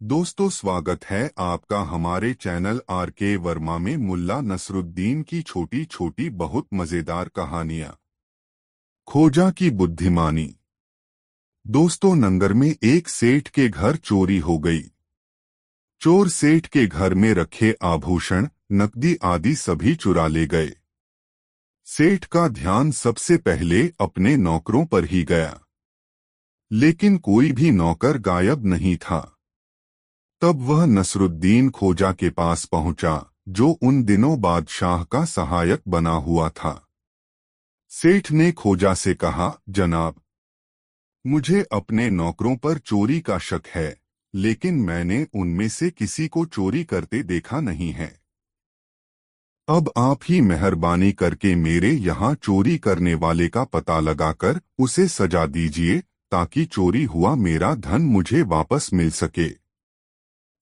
दोस्तों, स्वागत है आपका हमारे चैनल आर के वर्मा में मुल्ला नसरुद्दीन की छोटी छोटी बहुत मजेदार कहानियां। खोजा की बुद्धिमानी। दोस्तों, नंगर में एक सेठ के घर चोरी हो गई। चोर सेठ के घर में रखे आभूषण, नकदी आदि सभी चुरा ले गए। सेठ का ध्यान सबसे पहले अपने नौकरों पर ही गया, लेकिन कोई भी नौकर गायब नहीं था। तब वह नसरुद्दीन खोजा के पास पहुंचा, जो उन दिनों बादशाह का सहायक बना हुआ था। सेठ ने खोजा से कहा, जनाब, मुझे अपने नौकरों पर चोरी का शक है, लेकिन मैंने उनमें से किसी को चोरी करते देखा नहीं है। अब आप ही मेहरबानी करके मेरे यहाँ चोरी करने वाले का पता लगाकर उसे सजा दीजिए, ताकि चोरी हुआ मेरा धन मुझे वापस मिल सके।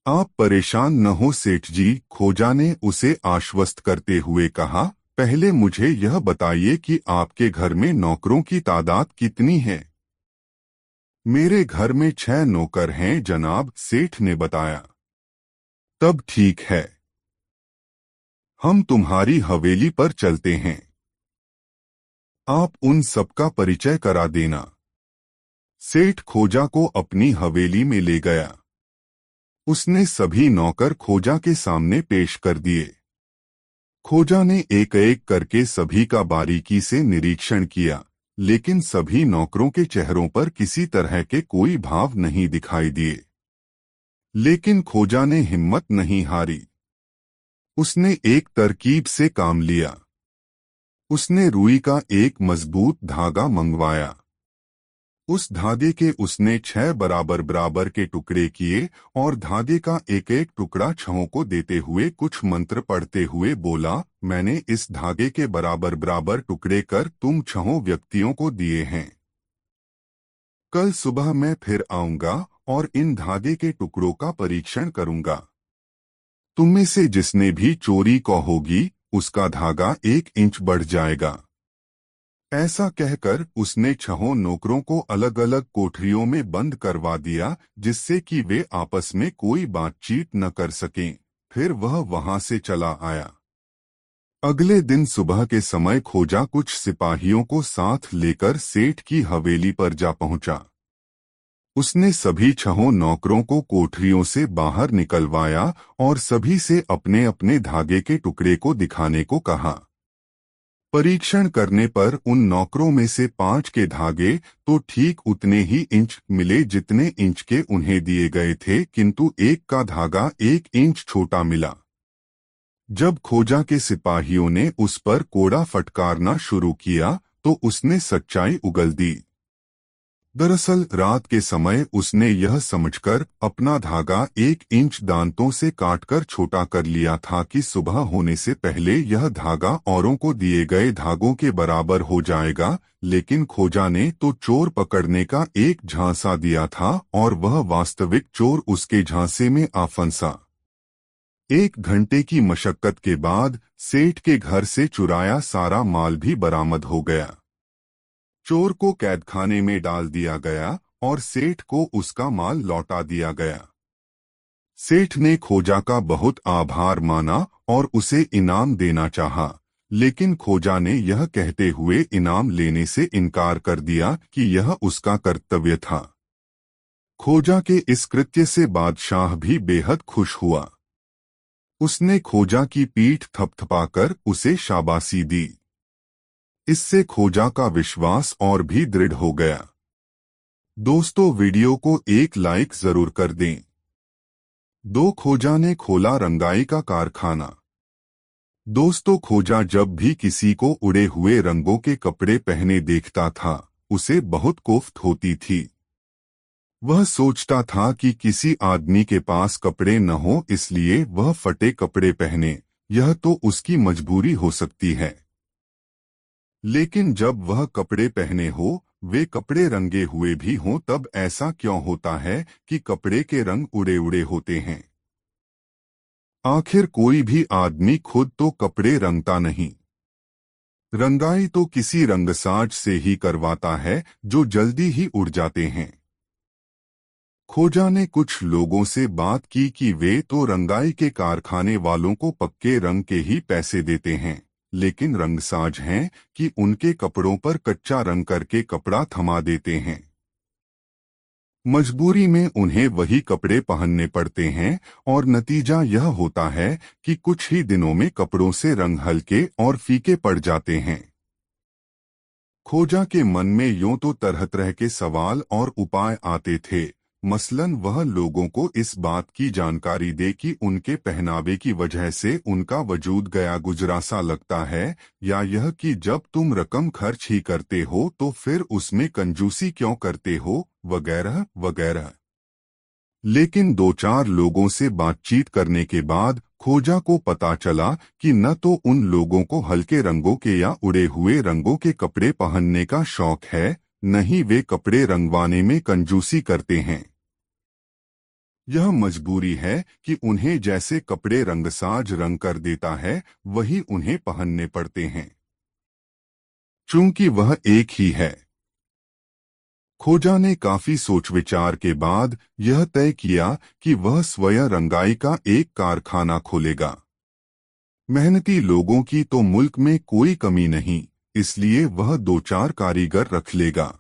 आप परेशान न हो सेठ जी, खोजा ने उसे आश्वस्त करते हुए कहा। पहले मुझे यह बताइए कि आपके घर में नौकरों की तादाद कितनी है। मेरे घर में 6 नौकर हैं जनाब, सेठ ने बताया। तब ठीक है, हम तुम्हारी हवेली पर चलते हैं। आप उन सबका परिचय करा देना। सेठ खोजा को अपनी हवेली में ले गया। उसने सभी नौकर खोजा के सामने पेश कर दिए। खोजा ने एक एक करके सभी का बारीकी से निरीक्षण किया, लेकिन सभी नौकरों के चेहरों पर किसी तरह के कोई भाव नहीं दिखाई दिए। लेकिन खोजा ने हिम्मत नहीं हारी। उसने एक तरकीब से काम लिया। उसने रुई का एक मजबूत धागा मंगवाया। उस धागे के उसने 6 बराबर बराबर के टुकड़े किए और धागे का एक एक टुकड़ा छहों को देते हुए कुछ मंत्र पढ़ते हुए बोला, मैंने इस धागे के बराबर बराबर टुकड़े कर तुम 6 व्यक्तियों को दिए हैं। कल सुबह मैं फिर आऊंगा और इन धागे के टुकड़ों का परीक्षण करूंगा। तुम में से जिसने भी चोरी को होगी, उसका धागा 1 इंच बढ़ जाएगा। ऐसा कहकर उसने 6 नौकरों को अलग अलग कोठरियों में बंद करवा दिया, जिससे कि वे आपस में कोई बातचीत न कर सकें। फिर वह वहां से चला आया। अगले दिन सुबह के समय खोजा कुछ सिपाहियों को साथ लेकर सेठ की हवेली पर जा पहुंचा। उसने सभी 6 नौकरों को कोठरियों से बाहर निकलवाया और सभी से अपने अपने धागे के टुकड़े को दिखाने को कहा। परीक्षण करने पर उन नौकरों में से 5 के धागे तो ठीक उतने ही इंच मिले जितने इंच के उन्हें दिए गए थे, किंतु एक का धागा 1 इंच छोटा मिला। जब खोजा के सिपाहियों ने उस पर कोड़ा फटकारना शुरू किया, तो उसने सच्चाई उगल दी। दरअसल रात के समय उसने यह समझकर अपना धागा 1 इंच दांतों से काटकर छोटा कर लिया था कि सुबह होने से पहले यह धागा औरों को दिए गए धागों के बराबर हो जाएगा। लेकिन खोजा ने तो चोर पकड़ने का एक झांसा दिया था और वह वास्तविक चोर उसके झांसे में आ फंसा। 1 घंटे की मशक्कत के बाद सेठ के घर से चुराया सारा माल भी बरामद हो गया। चोर को कैदखाने में डाल दिया गया और सेठ को उसका माल लौटा दिया गया। सेठ ने खोजा का बहुत आभार माना और उसे इनाम देना चाहा, लेकिन खोजा ने यह कहते हुए इनाम लेने से इनकार कर दिया कि यह उसका कर्तव्य था। खोजा के इस कृत्य से बादशाह भी बेहद खुश हुआ। उसने खोजा की पीठ थपथपाकर उसे शाबाशी दी। इससे खोजा का विश्वास और भी दृढ़ हो गया। दोस्तों, वीडियो को एक लाइक जरूर कर दें। 2 खोजा ने खोला रंगाई का कारखाना। दोस्तों, खोजा जब भी किसी को उड़े हुए रंगों के कपड़े पहने देखता था, उसे बहुत कोफ्त होती थी। वह सोचता था कि किसी आदमी के पास कपड़े न हो, इसलिए वह फटे कपड़े पहने। यह तो उसकी मजबूरी हो सकती है। लेकिन जब वह कपड़े पहने हो, वे कपड़े रंगे हुए भी हों, तब ऐसा क्यों होता है कि कपड़े के रंग उड़े उड़े होते हैं? आखिर कोई भी आदमी खुद तो कपड़े रंगता नहीं। रंगाई तो किसी रंगसाज से ही करवाता है, जो जल्दी ही उड़ जाते हैं। खोजा ने कुछ लोगों से बात की कि वे तो रंगाई के कारखाने वालों को पक्के रंग के ही पैसे देते हैं, लेकिन रंगसाज हैं कि उनके कपड़ों पर कच्चा रंग करके कपड़ा थमा देते हैं। मजबूरी में उन्हें वही कपड़े पहनने पड़ते हैं और नतीजा यह होता है कि कुछ ही दिनों में कपड़ों से रंग हल्के और फीके पड़ जाते हैं। खोजा के मन में यूं तो तरह तरह के सवाल और उपाय आते थे। मसलन वह लोगों को इस बात की जानकारी दे कि उनके पहनावे की वजह से उनका वजूद गया गुजरा सा लगता है, या यह कि जब तुम रकम खर्च ही करते हो तो फिर उसमें कंजूसी क्यों करते हो, वगैरह वगैरह। लेकिन दो चार लोगों से बातचीत करने के बाद खोजा को पता चला कि न तो उन लोगों को हल्के रंगों के या उड़े हुए रंगों के कपड़े पहनने का शौक है, न ही वे कपड़े रंगवाने में कंजूसी करते हैं। यह मजबूरी है कि उन्हें जैसे कपड़े रंगसाज रंग कर देता है वही उन्हें पहनने पड़ते हैं, चूंकि वह एक ही है। खोजा ने काफी सोच विचार के बाद यह तय किया कि वह स्वयं रंगाई का एक कारखाना खोलेगा। मेहनती लोगों की तो मुल्क में कोई कमी नहीं, इसलिए वह दो चार कारीगर रख लेगा।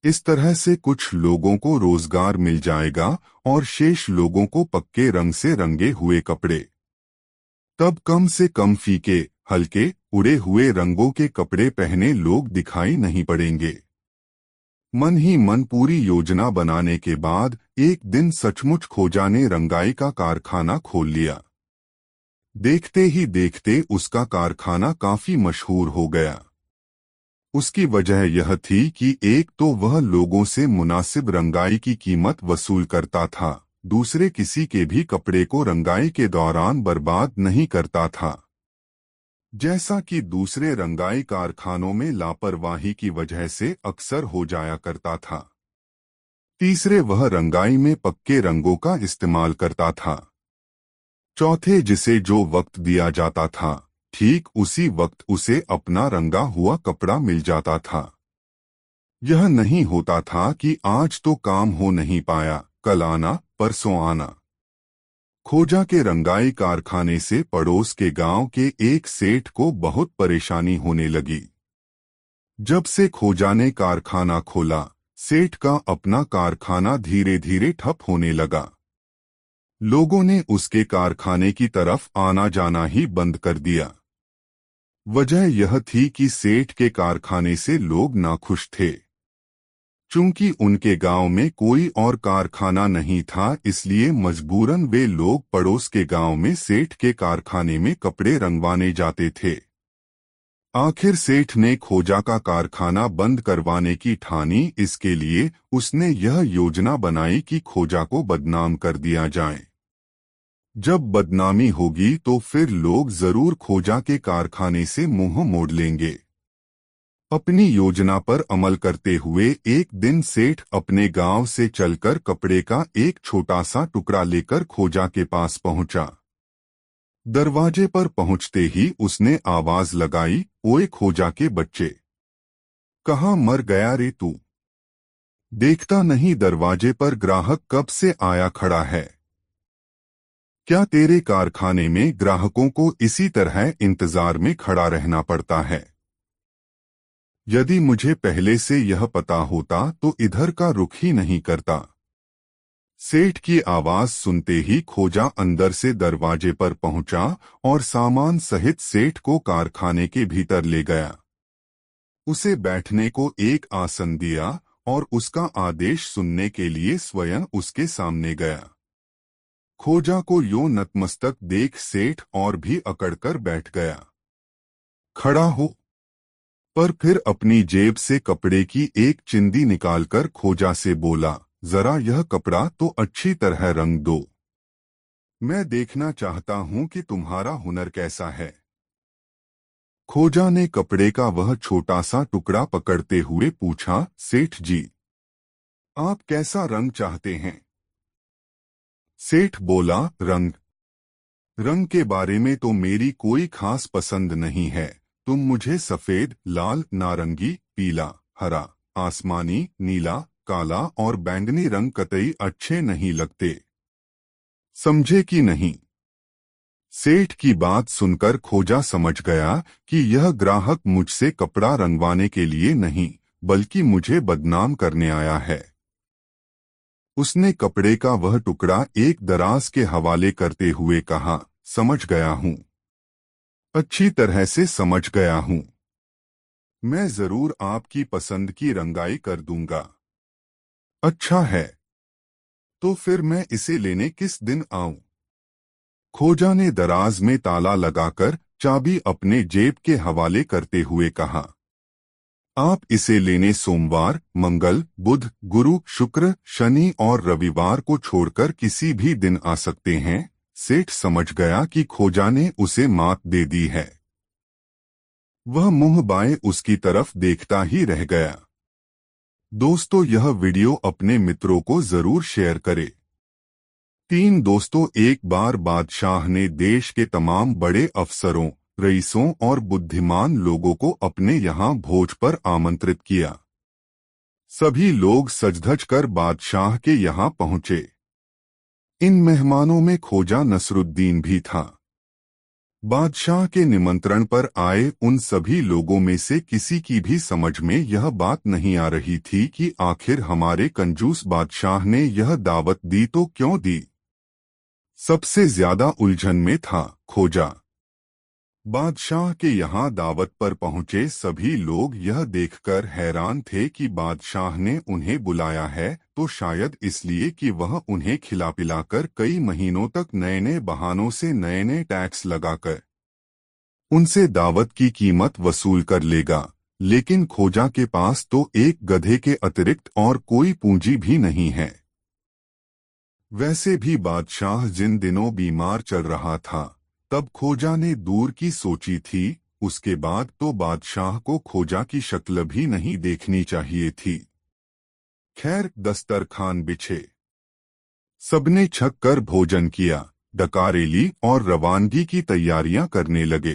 इस तरह से कुछ लोगों को रोजगार मिल जाएगा और शेष लोगों को पक्के रंग से रंगे हुए कपड़े। तब कम से कम फीके, हल्के, उड़े हुए रंगों के कपड़े पहने लोग दिखाई नहीं पड़ेंगे। मन ही मन पूरी योजना बनाने के बाद एक दिन सचमुच खोजा ने रंगाई का कारखाना खोल लिया। देखते ही देखते उसका कारखाना काफी मशहूर हो गया। उसकी वजह यह थी कि एक तो वह लोगों से मुनासिब रंगाई की कीमत वसूल करता था, दूसरे किसी के भी कपड़े को रंगाई के दौरान बर्बाद नहीं करता था, जैसा कि दूसरे रंगाई कारखानों में लापरवाही की वजह से अक्सर हो जाया करता था। तीसरे, वह रंगाई में पक्के रंगों का इस्तेमाल करता था। चौथे, जिसे जो वक्त दिया जाता था ठीक उसी वक्त उसे अपना रंगा हुआ कपड़ा मिल जाता था। यह नहीं होता था कि आज तो काम हो नहीं पाया, कल आना, परसों आना। खोजा के रंगाई कारखाने से पड़ोस के गांव के एक सेठ को बहुत परेशानी होने लगी। जब से खोजा ने कारखाना खोला, सेठ का अपना कारखाना धीरे धीरे ठप होने लगा। लोगों ने उसके कारखाने की तरफ आना जाना ही बंद कर दिया। वजह यह थी कि सेठ के कारखाने से लोग नाखुश थे। चूंकि उनके गांव में कोई और कारखाना नहीं था, इसलिए मजबूरन वे लोग पड़ोस के गांव में सेठ के कारखाने में कपड़े रंगवाने जाते थे। आखिर सेठ ने खोजा का कारखाना बंद करवाने की ठानी। इसके लिए उसने यह योजना बनाई कि खोजा को बदनाम कर दिया जाए। जब बदनामी होगी तो फिर लोग जरूर खोजा के कारखाने से मुंह मोड़ लेंगे। अपनी योजना पर अमल करते हुए एक दिन सेठ अपने गांव से चलकर कपड़े का एक छोटा सा टुकड़ा लेकर खोजा के पास पहुंचा। दरवाजे पर पहुंचते ही उसने आवाज लगाई, ओए खोजा के बच्चे, कहाँ मर गया रे तू? देखता नहीं दरवाजे पर ग्राहक कब से आया खड़ा है? क्या तेरे कारखाने में ग्राहकों को इसी तरह इंतजार में खड़ा रहना पड़ता है? यदि मुझे पहले से यह पता होता तो इधर का रुख ही नहीं करता। सेठ की आवाज सुनते ही खोजा अंदर से दरवाजे पर पहुंचा और सामान सहित सेठ को कारखाने के भीतर ले गया। उसे बैठने को एक आसन दिया और उसका आदेश सुनने के लिए स्वयं उसके सामने गया। खोजा को यूं नतमस्तक देख सेठ और भी अकड़कर बैठ गया। खड़ा हो। पर फिर अपनी जेब से कपड़े की एक चिंदी निकालकर खोजा से बोला, जरा यह कपड़ा तो अच्छी तरह रंग दो। मैं देखना चाहता हूं कि तुम्हारा हुनर कैसा है। खोजा ने कपड़े का वह छोटा सा टुकड़ा पकड़ते हुए पूछा, सेठ जी, आप कैसा रंग चाहते हैं? सेठ बोला, रंग? रंग के बारे में तो मेरी कोई खास पसंद नहीं है। तुम मुझे सफेद, लाल, नारंगी, पीला, हरा, आसमानी, नीला, काला और बैंगनी रंग कतई अच्छे नहीं लगते। समझे कि नहीं? सेठ की बात सुनकर खोजा समझ गया कि यह ग्राहक मुझसे कपड़ा रंगवाने के लिए नहीं बल्कि मुझे बदनाम करने आया है। उसने कपड़े का वह टुकड़ा एक दराज के हवाले करते हुए कहा, समझ गया हूँ, अच्छी तरह से समझ गया हूँ। मैं जरूर आपकी पसंद की रंगाई कर दूंगा। अच्छा है, तो फिर मैं इसे लेने किस दिन आऊं? खोजा ने दराज में ताला लगाकर चाबी अपने जेब के हवाले करते हुए कहा, आप इसे लेने सोमवार, मंगल, बुध, गुरु, शुक्र, शनि और रविवार को छोड़कर किसी भी दिन आ सकते हैं। सेठ समझ गया कि खोजा ने उसे मात दे दी है। वह मुंह बाएं उसकी तरफ देखता ही रह गया। दोस्तों, यह वीडियो अपने मित्रों को जरूर शेयर करें। 3 दोस्तों, एक बार बादशाह ने देश के तमाम बड़े अफसरों, रईसों और बुद्धिमान लोगों को अपने यहाँ भोज पर आमंत्रित किया। सभी लोग सज-धज कर बादशाह के यहाँ पहुंचे। इन मेहमानों में खोजा नसरुद्दीन भी था। बादशाह के निमंत्रण पर आए उन सभी लोगों में से किसी की भी समझ में यह बात नहीं आ रही थी कि आखिर हमारे कंजूस बादशाह ने यह दावत दी तो क्यों दी। सबसे ज्यादा उलझन में था खोजा। बादशाह के यहाँ दावत पर पहुंचे सभी लोग यह देखकर हैरान थे कि बादशाह ने उन्हें बुलाया है तो शायद इसलिए कि वह उन्हें खिला पिलाकर कई महीनों तक नए नए बहानों से नए नए टैक्स लगाकर उनसे दावत की कीमत वसूल कर लेगा। लेकिन खोजा के पास तो एक गधे के अतिरिक्त और कोई पूंजी भी नहीं है। वैसे भी बादशाह जिन दिनों बीमार चल रहा था तब खोजा ने दूर की सोची थी। उसके बाद तो बादशाह को खोजा की शक्ल भी नहीं देखनी चाहिए थी। खैर, दस्तरखान बिछे, सबने छक कर भोजन किया, डकारे ली और रवानगी की तैयारियां करने लगे।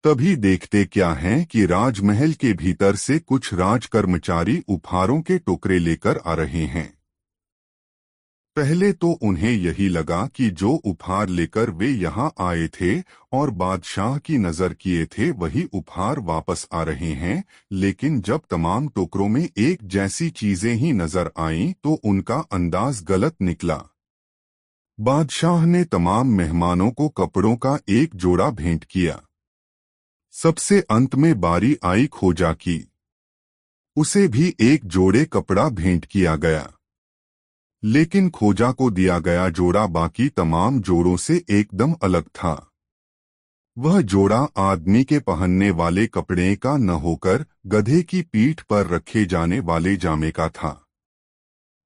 तभी देखते क्या हैं कि राजमहल के भीतर से कुछ राज कर्मचारी उपहारों के टोकरे लेकर आ रहे हैं। पहले तो उन्हें यही लगा कि जो उपहार लेकर वे यहाँ आए थे और बादशाह की नजर किए थे वही उपहार वापस आ रहे हैं, लेकिन जब तमाम टोकरों में एक जैसी चीजें ही नजर आईं तो उनका अंदाज गलत निकला। बादशाह ने तमाम मेहमानों को कपड़ों का एक जोड़ा भेंट किया। सबसे अंत में बारी आई खोजा की। उसे भी एक जोड़े कपड़ा भेंट किया गया। लेकिन खोजा को दिया गया जोड़ा बाकी तमाम जोड़ों से एकदम अलग था। वह जोड़ा आदमी के पहनने वाले कपड़े का न होकर गधे की पीठ पर रखे जाने वाले जामे का था।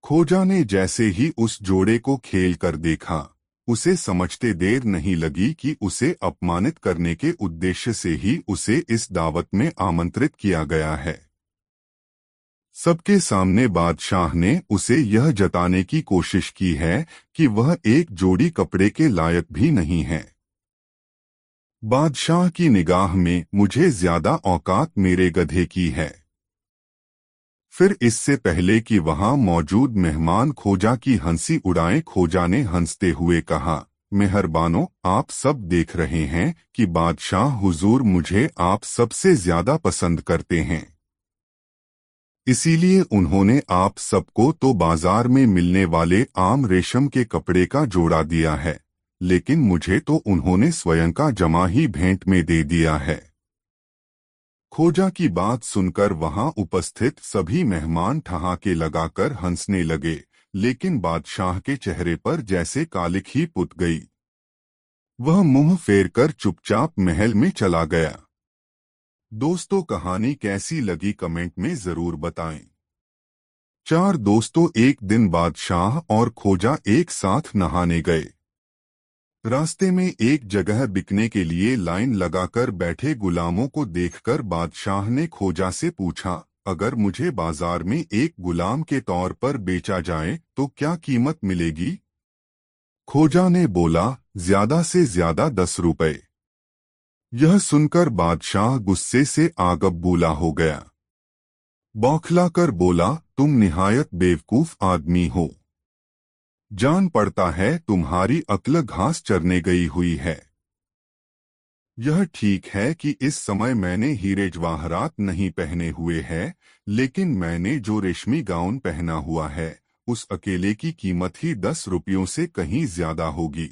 खोजा ने जैसे ही उस जोड़े को खेल कर देखा, उसे समझते देर नहीं लगी कि उसे अपमानित करने के उद्देश्य से ही उसे इस दावत में आमंत्रित किया गया है। सबके सामने बादशाह ने उसे यह जताने की कोशिश की है कि वह एक जोड़ी कपड़े के लायक भी नहीं है। बादशाह की निगाह में मुझे ज्यादा औकात मेरे गधे की है। फिर इससे पहले कि वहां मौजूद मेहमान खोजा की हंसी उड़ाएं, खोजा ने हंसते हुए कहा, मेहरबानो, आप सब देख रहे हैं कि बादशाह हुजूर मुझे आप सबसे ज्यादा पसंद करते हैं। इसीलिए उन्होंने आप सबको तो बाजार में मिलने वाले आम रेशम के कपड़े का जोड़ा दिया है, लेकिन मुझे तो उन्होंने स्वयं का जमा ही भेंट में दे दिया है। खोजा की बात सुनकर वहां उपस्थित सभी मेहमान ठहाके लगाकर हंसने लगे, लेकिन बादशाह के चेहरे पर जैसे कालिख ही पुत गई। वह मुंह फेरकर चुपचाप महल में चला गया। दोस्तों, कहानी कैसी लगी कमेंट में जरूर बताएं। 4 दोस्तों एक दिन बादशाह और खोजा एक साथ नहाने गए। रास्ते में एक जगह बिकने के लिए लाइन लगाकर बैठे गुलामों को देखकर बादशाह ने खोजा से पूछा, अगर मुझे बाजार में एक गुलाम के तौर पर बेचा जाए तो क्या कीमत मिलेगी? खोजा ने बोला, ज्यादा से ज्यादा 10 रुपए। यह सुनकर बादशाह गुस्से से आग बबूला हो गया। बौखलाकर बोला, तुम निहायत बेवकूफ आदमी हो। जान पड़ता है तुम्हारी अक्ल घास चरने गई हुई है। यह ठीक है कि इस समय मैंने हीरे जवाहरात नहीं पहने हुए हैं, लेकिन मैंने जो रेशमी गाउन पहना हुआ है उस अकेले की कीमत ही 10 रुपयों से कहीं ज्यादा होगी।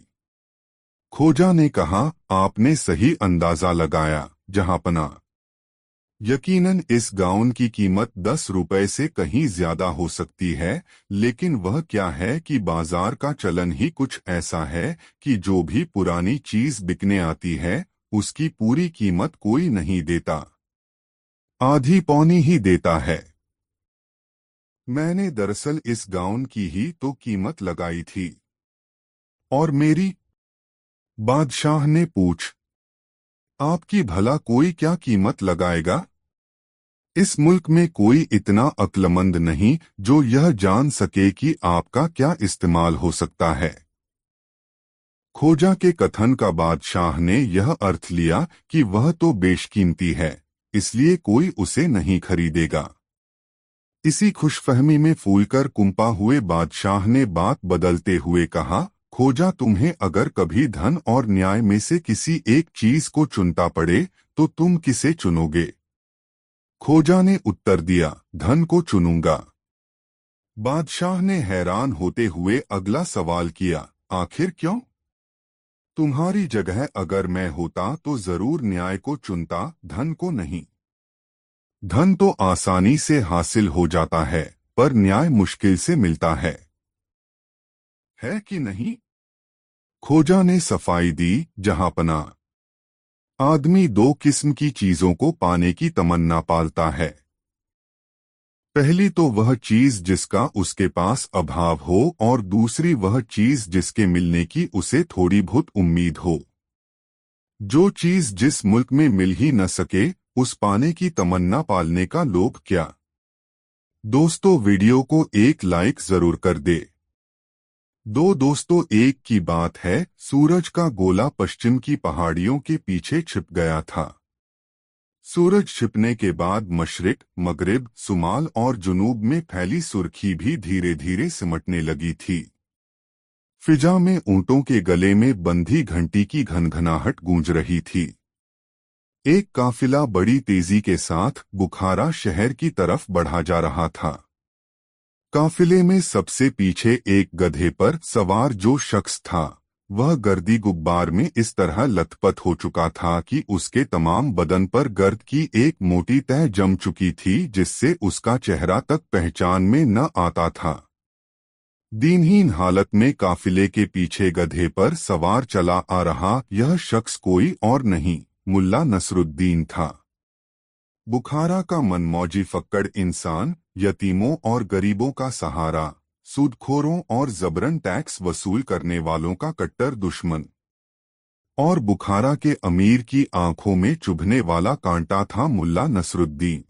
खोजा ने कहा, आपने सही अंदाजा लगाया जहांपना। यकीनन इस गाउन की कीमत 10 रुपए से कहीं ज्यादा हो सकती है, लेकिन वह क्या है कि बाजार का चलन ही कुछ ऐसा है कि जो भी पुरानी चीज बिकने आती है उसकी पूरी कीमत कोई नहीं देता, आधी पौनी ही देता है। मैंने दरअसल इस गाउन की ही तो कीमत लगाई थी। और मेरी? बादशाह ने पूछ, आपकी भला कोई क्या कीमत लगाएगा? इस मुल्क में कोई इतना अक्लमंद नहीं जो यह जान सके कि आपका क्या इस्तेमाल हो सकता है। खोजा के कथन का बादशाह ने यह अर्थ लिया कि वह तो बेशकीमती है, इसलिए कोई उसे नहीं खरीदेगा। इसी खुशफहमी में फूलकर कुंपा हुए बादशाह ने बात बदलते हुए कहा, खोजा, तुम्हें अगर कभी धन और न्याय में से किसी एक चीज को चुनता पड़े तो तुम किसे चुनोगे? खोजा ने उत्तर दिया, धन को चुनूंगा। बादशाह ने हैरान होते हुए अगला सवाल किया, आखिर क्यों? तुम्हारी जगह अगर मैं होता तो जरूर न्याय को चुनता, धन को नहीं। धन तो आसानी से हासिल हो जाता है, पर न्याय मुश्किल से मिलता है कि नहीं? खोजा ने सफाई दी, जहांपना। आदमी दो किस्म की चीजों को पाने की तमन्ना पालता है। पहली तो वह चीज जिसका उसके पास अभाव हो, और दूसरी वह चीज जिसके मिलने की उसे थोड़ी बहुत उम्मीद हो। जो चीज जिस मुल्क में मिल ही न सके उस पाने की तमन्ना पालने का लोभ क्या? दोस्तों, वीडियो को एक लाइक जरूर कर दे। दोस्तों, एक की बात है, सूरज का गोला पश्चिम की पहाड़ियों के पीछे छिप गया था। सूरज छिपने के बाद मशरिक, मगरिब, सुमाल और जुनूब में फैली सुर्खी भी धीरे धीरे सिमटने लगी थी। फिजा में ऊंटों के गले में बंधी घंटी की घनघनाहट गूंज रही थी। एक काफिला बड़ी तेजी के साथ बुखारा शहर की तरफ बढ़ा जा रहा था। काफिले में सबसे पीछे एक गधे पर सवार जो शख्स था वह गर्दी गुब्बार में इस तरह लथपथ हो चुका था कि उसके तमाम बदन पर गर्द की एक मोटी तह जम चुकी थी, जिससे उसका चेहरा तक पहचान में न आता था। दीनहीन हालत में काफिले के पीछे गधे पर सवार चला आ रहा यह शख्स कोई और नहीं, मुल्ला नसरुद्दीन था। बुखारा का मनमौजी फक्कड़ इंसान, यतीमों और गरीबों का सहारा, सूदखोरों और जबरन टैक्स वसूल करने वालों का कट्टर दुश्मन, और बुखारा के अमीर की आंखों में चुभने वाला कांटा था मुल्ला नसरुद्दीन।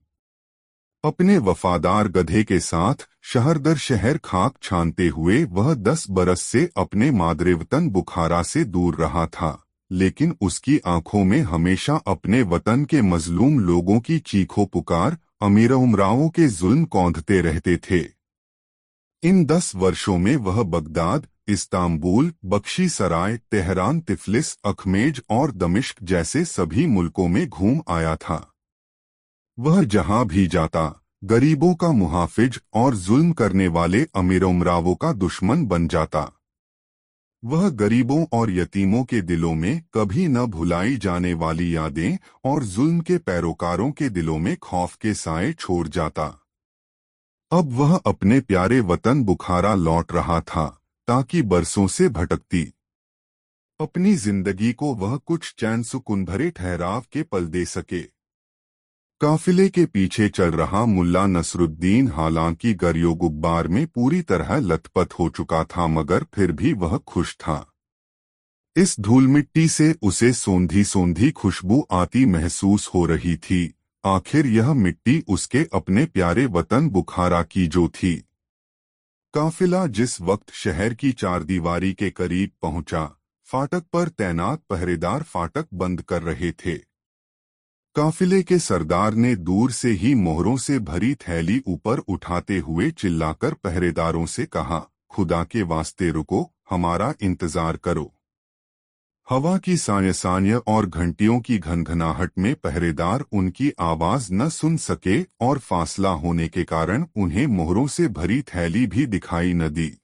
अपने वफादार गधे के साथ शहर दर शहर खाक छानते हुए वह 10 बरस से अपने मादरे वतन बुखारा से दूर रहा था, लेकिन उसकी आंखों में हमेशा अपने वतन के मजलूम लोगों की चीखों पुकार, अमीर उमराओं के जुल्म कौंधते रहते थे। इन 10 वर्षों में वह बगदाद, इस्तांबुल, बख्शी सराय, तेहरान, तिफलिस, अखमेज और दमिश्क जैसे सभी मुल्कों में घूम आया था। वह जहां भी जाता गरीबों का मुहाफिज और जुल्म करने वाले अमीर उमरावों का दुश्मन बन जाता। वह गरीबों और यतीमों के दिलों में कभी न भुलाई जाने वाली यादें और जुल्म के पैरोकारों के दिलों में खौफ के साए छोड़ जाता। अब वह अपने प्यारे वतन बुखारा लौट रहा था ताकि बरसों से भटकती अपनी जिंदगी को वह कुछ चैन सुकून भरे ठहराव के पल दे सके। काफिले के पीछे चल रहा मुल्ला नसरुद्दीन हालांकि गरियो गुब्बार में पूरी तरह लथपथ हो चुका था, मगर फिर भी वह खुश था। इस धूल मिट्टी से उसे सोंधी सोंधी खुशबू आती महसूस हो रही थी। आखिर यह मिट्टी उसके अपने प्यारे वतन बुखारा की जो थी। काफिला जिस वक्त शहर की चारदीवारी के करीब पहुंचा, फाटक पर तैनात पहरेदार फाटक बंद कर रहे थे। काफिले के सरदार ने दूर से ही मोहरों से भरी थैली ऊपर उठाते हुए चिल्लाकर पहरेदारों से कहा, खुदा के वास्ते रुको, हमारा इंतजार करो। हवा की साय और घंटियों की घनघनाहट में पहरेदार उनकी आवाज न सुन सके और फासला होने के कारण उन्हें मोहरों से भरी थैली भी दिखाई न दी।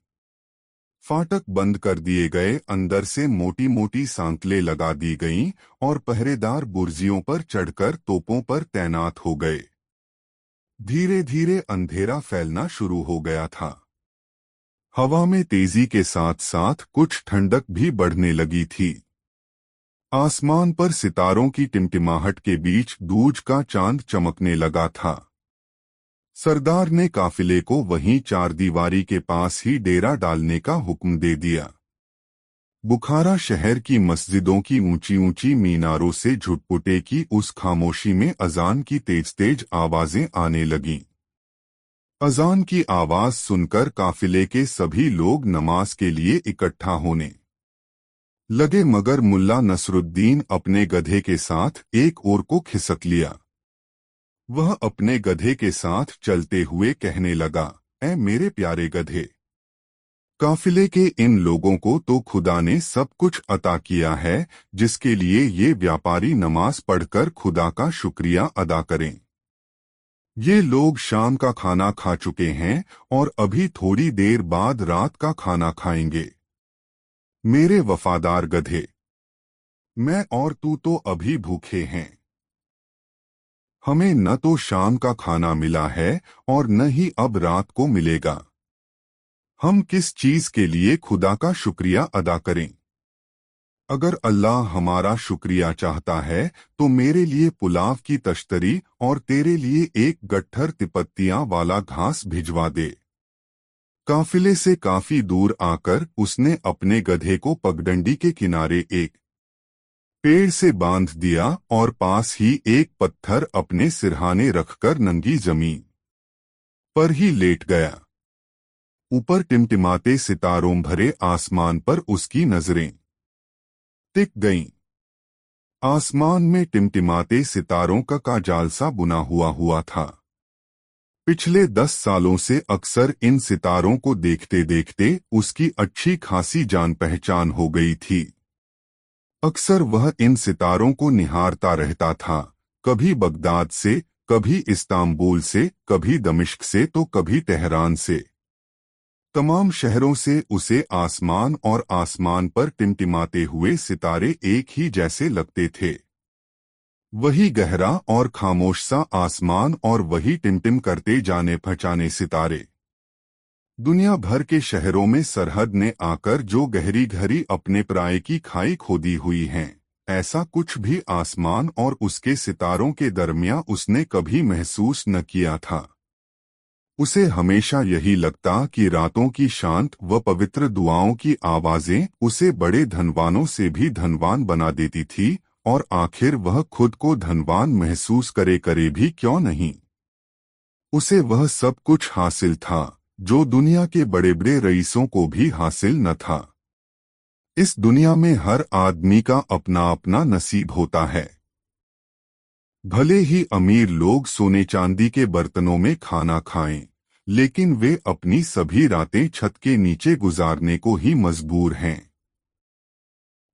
फाटक बंद कर दिए गए, अंदर से मोटी मोटी सांकलें लगा दी गईं और पहरेदार बुर्जियों पर चढ़कर तोपों पर तैनात हो गए। धीरे धीरे अंधेरा फैलना शुरू हो गया था। हवा में तेजी के साथ साथ कुछ ठंडक भी बढ़ने लगी थी। आसमान पर सितारों की टिमटिमाहट के बीच दूज का चांद चमकने लगा था। सरदार ने काफिले को वहीं चारदीवारी के पास ही डेरा डालने का हुक्म दे दिया। बुखारा शहर की मस्जिदों की ऊंची ऊंची मीनारों से झुटपुटे की उस खामोशी में अजान की तेज तेज आवाजें आने लगीं। अजान की आवाज सुनकर काफिले के सभी लोग नमाज के लिए इकट्ठा होने लगे, मगर मुल्ला नसरुद्दीन अपने गधे के साथ एक ओर को खिसक लिया। वह अपने गधे के साथ चलते हुए कहने लगा, ऐ मेरे प्यारे गधे, काफिले के इन लोगों को तो खुदा ने सब कुछ अता किया है, जिसके लिए ये व्यापारी नमाज पढ़कर खुदा का शुक्रिया अदा करें। ये लोग शाम का खाना खा चुके हैं और अभी थोड़ी देर बाद रात का खाना खाएंगे। मेरे वफादार गधे, मैं और तू तो अभी भूखे हैं। हमें न तो शाम का खाना मिला है और न ही अब रात को मिलेगा। हम किस चीज के लिए खुदा का शुक्रिया अदा करें? अगर अल्लाह हमारा शुक्रिया चाहता है तो मेरे लिए पुलाव की तश्तरी और तेरे लिए एक गट्ठर तिपत्तियां वाला घास भिजवा दे। काफिले से काफी दूर आकर उसने अपने गधे को पगडंडी के किनारे एक पेड़ से बांध दिया और पास ही एक पत्थर अपने सिरहाने रखकर नंगी जमीन पर ही लेट गया। ऊपर टिमटिमाते सितारों भरे आसमान पर उसकी नजरें टिक गईं। आसमान में टिमटिमाते सितारों का जाल सा बुना हुआ था। पिछले 10 सालों से अक्सर इन सितारों को देखते देखते उसकी अच्छी खासी जान पहचान हो गई थी। अक्सर वह इन सितारों को निहारता रहता था, कभी बगदाद से, कभी इस्तांबुल से, कभी दमिश्क से तो कभी तेहरान से। तमाम शहरों से उसे आसमान और आसमान पर टिमटिमाते हुए सितारे एक ही जैसे लगते थे। वही गहरा और खामोश सा आसमान और वही टिमटिम करते जाने पहचाने सितारे। दुनिया भर के शहरों में सरहद ने आकर जो गहरी गहरी अपने पराये की खाई खोदी हुई हैं, ऐसा कुछ भी आसमान और उसके सितारों के दरमियान उसने कभी महसूस न किया था। उसे हमेशा यही लगता कि रातों की शांत व पवित्र दुआओं की आवाजें उसे बड़े धनवानों से भी धनवान बना देती थी, और आखिर वह खुद को धनवान महसूस करे भी क्यों नहीं। उसे वह सब कुछ हासिल था जो दुनिया के बड़े बड़े रईसों को भी हासिल न था। इस दुनिया में हर आदमी का अपना अपना नसीब होता है। भले ही अमीर लोग सोने चांदी के बर्तनों में खाना खाएं, लेकिन वे अपनी सभी रातें छत के नीचे गुजारने को ही मजबूर हैं।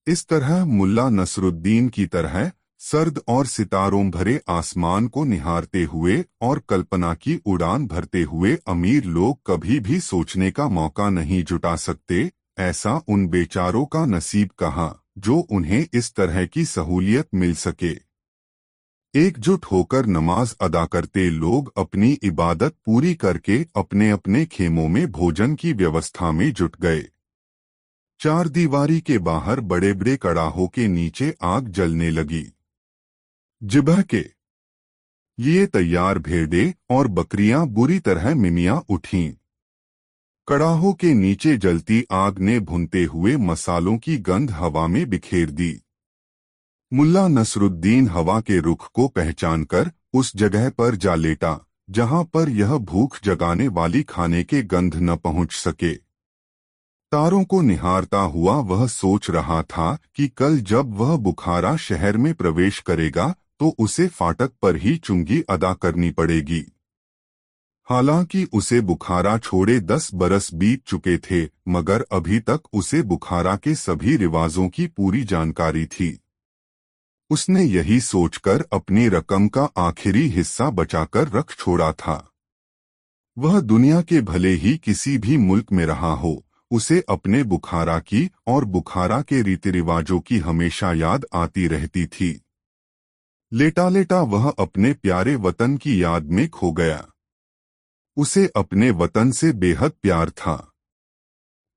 इस तरह मुल्ला नसरुद्दीन की तरह सर्द और सितारों भरे आसमान को निहारते हुए और कल्पना की उड़ान भरते हुए अमीर लोग कभी भी सोचने का मौका नहीं जुटा सकते, ऐसा उन बेचारों का नसीब कहाँ जो उन्हें इस तरह की सहूलियत मिल सके। एकजुट होकर नमाज अदा करते लोग अपनी इबादत पूरी करके अपने अपने खेमों में भोजन की व्यवस्था में जुट गए। चारदीवारी के बाहर बड़े बड़े कड़ाहों के नीचे आग जलने लगी। जिब्ह के ये तैयार भेड़ें और बकरियां बुरी तरह मिमिया उठीं। कड़ाहों के नीचे जलती आग ने भुनते हुए मसालों की गंध हवा में बिखेर दी। मुल्ला नसरुद्दीन हवा के रुख को पहचानकर उस जगह पर जा लेटा जहां पर यह भूख जगाने वाली खाने के गंध न पहुंच सके। तारों को निहारता हुआ वह सोच रहा था कि कल जब वह बुखारा शहर में प्रवेश करेगा तो उसे फाटक पर ही चुंगी अदा करनी पड़ेगी। हालांकि उसे बुखारा छोड़े 10 बरस बीत चुके थे, मगर अभी तक उसे बुखारा के सभी रिवाजों की पूरी जानकारी थी। उसने यही सोचकर अपनी रकम का आखिरी हिस्सा बचाकर रख छोड़ा था। वह दुनिया के भले ही किसी भी मुल्क में रहा हो, उसे अपने बुखारा की और बुखारा के रीति रिवाजों की हमेशा याद आती रहती थी। लेटा लेटा वह अपने प्यारे वतन की याद में खो गया। उसे अपने वतन से बेहद प्यार था।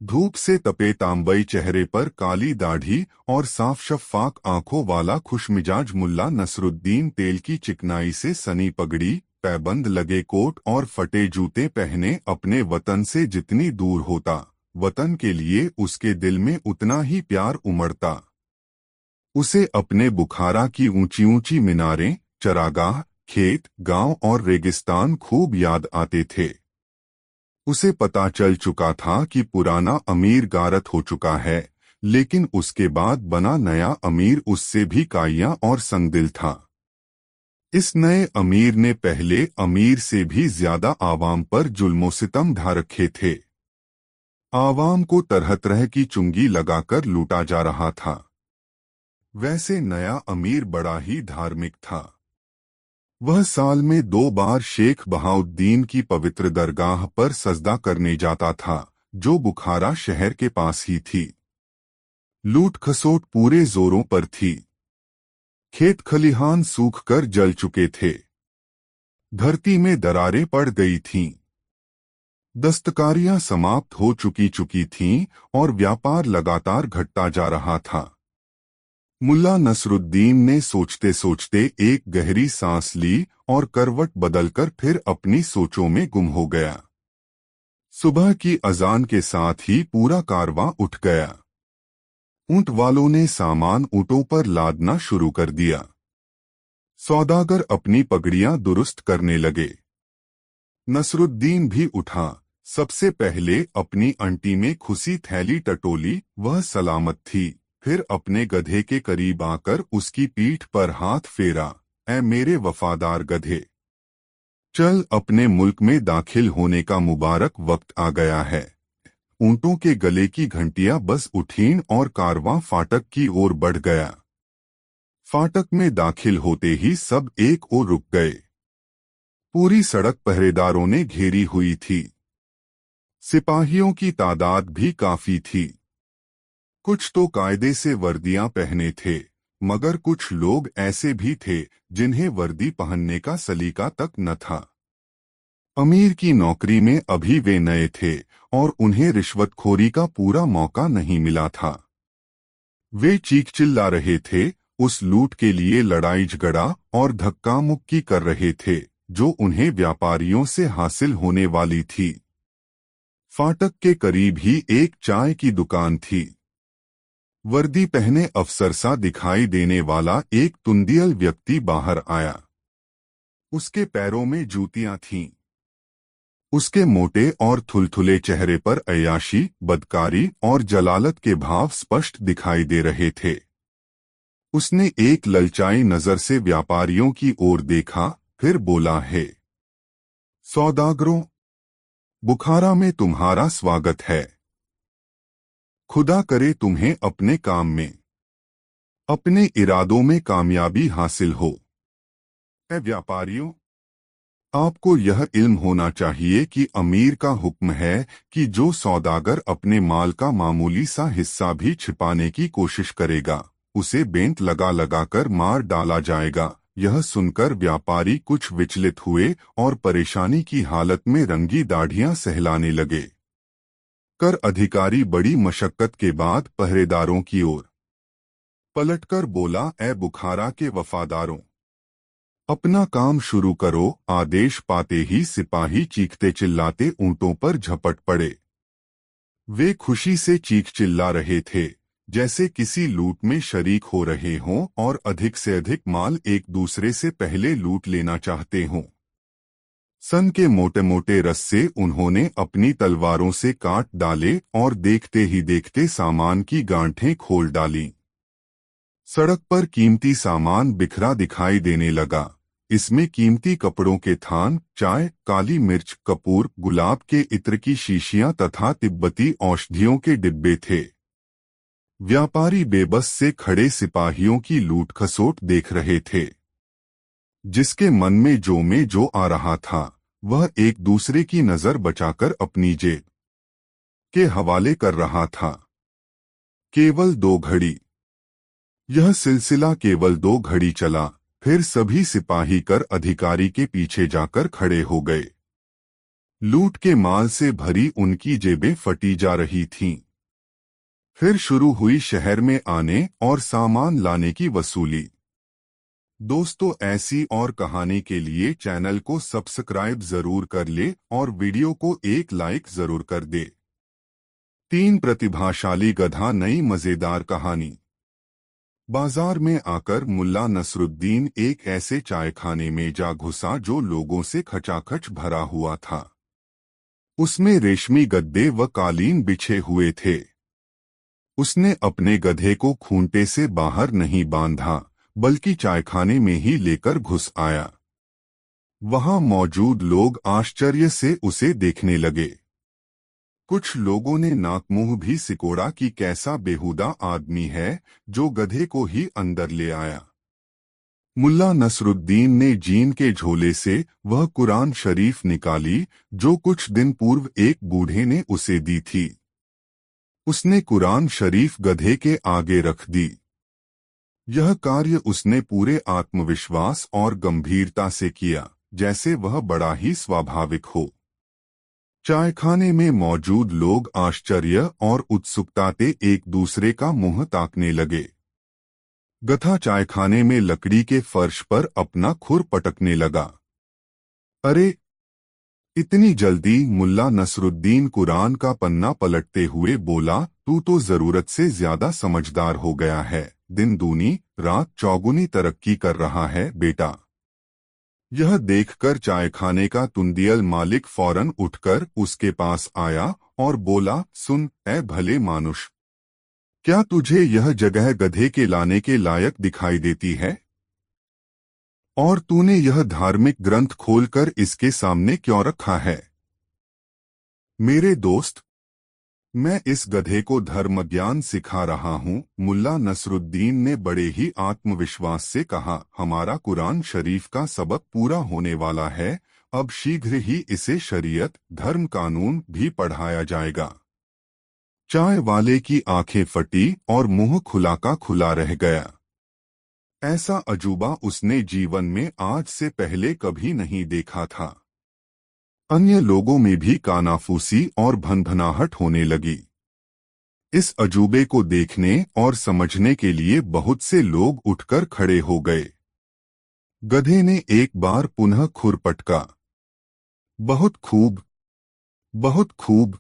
धूप से तपे तांबई चेहरे पर काली दाढ़ी और साफ शफ़ाफ आंखों वाला खुशमिजाज मुल्ला नसरुद्दीन तेल की चिकनाई से सनी पगड़ी, पैबंद लगे कोट और फटे जूते पहने अपने वतन से जितनी दूर होता, वतन के लिए उसके दिल में उतना ही प्यार उमड़ता। उसे अपने बुखारा की ऊंची ऊंची मीनारें, चरागाह, खेत, गांव और रेगिस्तान खूब याद आते थे। उसे पता चल चुका था कि पुराना अमीर गारत हो चुका है, लेकिन उसके बाद बना नया अमीर उससे भी काया और संगदिल था। इस नए अमीर ने पहले अमीर से भी ज्यादा आवाम पर जुल्मो सितम ढा रखे थे। आवाम को तरह तरह की चुंगी लगाकर लूटा जा रहा था। वैसे नया अमीर बड़ा ही धार्मिक था। वह साल में 2 बार शेख बहाउद्दीन की पवित्र दरगाह पर सजदा करने जाता था, जो बुखारा शहर के पास ही थी। लूट खसोट पूरे जोरों पर थी। खेत खलिहान सूखकर जल चुके थे। धरती में दरारें पड़ गई थीं। दस्तकारियां समाप्त हो चुकी थीं और व्यापार लगातार घटता जा रहा था। मुल्ला नसरुद्दीन ने सोचते सोचते एक गहरी सांस ली और करवट बदलकर फिर अपनी सोचों में गुम हो गया। सुबह की अजान के साथ ही पूरा कारवां उठ गया। ऊंट वालों ने सामान ऊंटों पर लादना शुरू कर दिया। सौदागर अपनी पगड़ियां दुरुस्त करने लगे। नसरुद्दीन भी उठा। सबसे पहले अपनी अंटी में खुसी थैली टटोली, वह सलामत थी। फिर अपने गधे के करीब आकर उसकी पीठ पर हाथ फेरा। ऐ मेरे वफादार गधे, चल, अपने मुल्क में दाखिल होने का मुबारक वक्त आ गया है। ऊंटों के गले की घंटियां बस उठीं और कारवां फाटक की ओर बढ़ गया। फाटक में दाखिल होते ही सब एक ओर रुक गए। पूरी सड़क पहरेदारों ने घेरी हुई थी। सिपाहियों की तादाद भी काफी थी। कुछ तो कायदे से वर्दियां पहने थे, मगर कुछ लोग ऐसे भी थे जिन्हें वर्दी पहनने का सलीका तक न था। अमीर की नौकरी में अभी वे नए थे और उन्हें रिश्वतखोरी का पूरा मौका नहीं मिला था। वे चीख चिल्ला रहे थे, उस लूट के लिए लड़ाई झगड़ा और धक्का मुक्की कर रहे थे जो उन्हें व्यापारियों से हासिल होने वाली थी। फाटक के करीब ही एक चाय की दुकान थी। वर्दी पहने अफसर सा दिखाई देने वाला एक तुंदियल व्यक्ति बाहर आया। उसके पैरों में जूतियां थीं। उसके मोटे और थुलथुले चेहरे पर अय्याशी, बदकारी और जलालत के भाव स्पष्ट दिखाई दे रहे थे। उसने एक ललचाई नजर से व्यापारियों की ओर देखा, फिर बोला, है सौदागरों, बुखारा में तुम्हारा स्वागत है। खुदा करे तुम्हें अपने काम में, अपने इरादों में कामयाबी हासिल हो। ऐ व्यापारियों, आपको यह इल्म होना चाहिए कि अमीर का हुक्म है कि जो सौदागर अपने माल का मामूली सा हिस्सा भी छिपाने की कोशिश करेगा, उसे बेंत लगा लगाकर मार डाला जाएगा। यह सुनकर व्यापारी कुछ विचलित हुए और परेशानी की हालत में रंगी दाढ़ियां सहलाने लगे। कर अधिकारी बड़ी मशक्कत के बाद पहरेदारों की ओर पलटकर बोला, ऐ बुखारा के वफादारों, अपना काम शुरू करो। आदेश पाते ही सिपाही चीखते चिल्लाते ऊंटों पर झपट पड़े। वे खुशी से चीख चिल्ला रहे थे, जैसे किसी लूट में शरीक हो रहे हों और अधिक से अधिक माल एक दूसरे से पहले लूट लेना चाहते हों। सन के मोटे मोटे रस्से उन्होंने अपनी तलवारों से काट डाले और देखते ही देखते सामान की गांठें खोल डालीं। सड़क पर कीमती सामान बिखरा दिखाई देने लगा। इसमें कीमती कपड़ों के थान, चाय, काली मिर्च, कपूर, गुलाब के इत्र की शीशियां तथा तिब्बती औषधियों के डिब्बे थे। व्यापारी बेबस से खड़े सिपाहियों की लूट खसोट देख रहे थे। जिसके मन में जो आ रहा था, वह एक दूसरे की नजर बचाकर अपनी जेब के हवाले कर रहा था। केवल 2 घड़ी। यह सिलसिला केवल 2 घड़ी चला, फिर सभी सिपाही कर अधिकारी के पीछे जाकर खड़े हो गए। लूट के माल से भरी उनकी जेबें फटी जा रही थीं। फिर शुरू हुई शहर में आने और सामान लाने की वसूली। दोस्तों, ऐसी और कहानी के लिए चैनल को सब्सक्राइब जरूर कर ले और वीडियो को एक लाइक जरूर कर दे। 3 प्रतिभाशाली गधा। नई मजेदार कहानी। बाजार में आकर मुल्ला नसरुद्दीन एक ऐसे चायखाने में जा घुसा जो लोगों से खचाखच भरा हुआ था। उसमें रेशमी गद्दे व कालीन बिछे हुए थे। उसने अपने गधे को खूंटे से बाहर नहीं बांधा, बल्कि चायखाने में ही लेकर घुस आया। वहां मौजूद लोग आश्चर्य से उसे देखने लगे। कुछ लोगों ने नाक मुंह भी सिकोड़ा कि कैसा बेहुदा आदमी है जो गधे को ही अंदर ले आया। मुल्ला नसरुद्दीन ने जीन के झोले से वह कुरान शरीफ निकाली जो कुछ दिन पूर्व एक बूढ़े ने उसे दी थी। उसने कुरान शरीफ गधे के आगे रख दी। यह कार्य उसने पूरे आत्मविश्वास और गंभीरता से किया, जैसे वह बड़ा ही स्वाभाविक हो। चायखाने में मौजूद लोग आश्चर्य और उत्सुकता से एक दूसरे का मुंह ताकने लगे। गधा चायखाने में लकड़ी के फर्श पर अपना खुर पटकने लगा। अरे, इतनी जल्दी? मुल्ला नसरुद्दीन कुरान का पन्ना पलटते हुए बोला, तू तो जरूरत से ज्यादा समझदार हो गया है। दिन दूनी रात चौगुनी तरक्की कर रहा है बेटा। यह देखकर चायखाने का तुंदियल मालिक फौरन उठकर उसके पास आया और बोला, सुन ऐ भले मानुष, क्या तुझे यह जगह गधे के लाने के लायक दिखाई देती है? और तूने यह धार्मिक ग्रंथ खोलकर इसके सामने क्यों रखा है? मेरे दोस्त, मैं इस गधे को धर्म ज्ञान सिखा रहा हूँ। मुल्ला नसरुद्दीन ने बड़े ही आत्मविश्वास से कहा, हमारा कुरान शरीफ का सबक पूरा होने वाला है। अब शीघ्र ही इसे शरीयत, धर्म कानून भी पढ़ाया जाएगा। चाय वाले की आंखें फटी और मुंह खुला का खुला रह गया। ऐसा अजूबा उसने जीवन में आज से पहले कभी नहीं देखा था। अन्य लोगों में भी कानाफूसी और भनभनाहट होने लगी। इस अजूबे को देखने और समझने के लिए बहुत से लोग उठकर खड़े हो गए। गधे ने एक बार पुनः खुर पटका। बहुत खूब, बहुत खूब।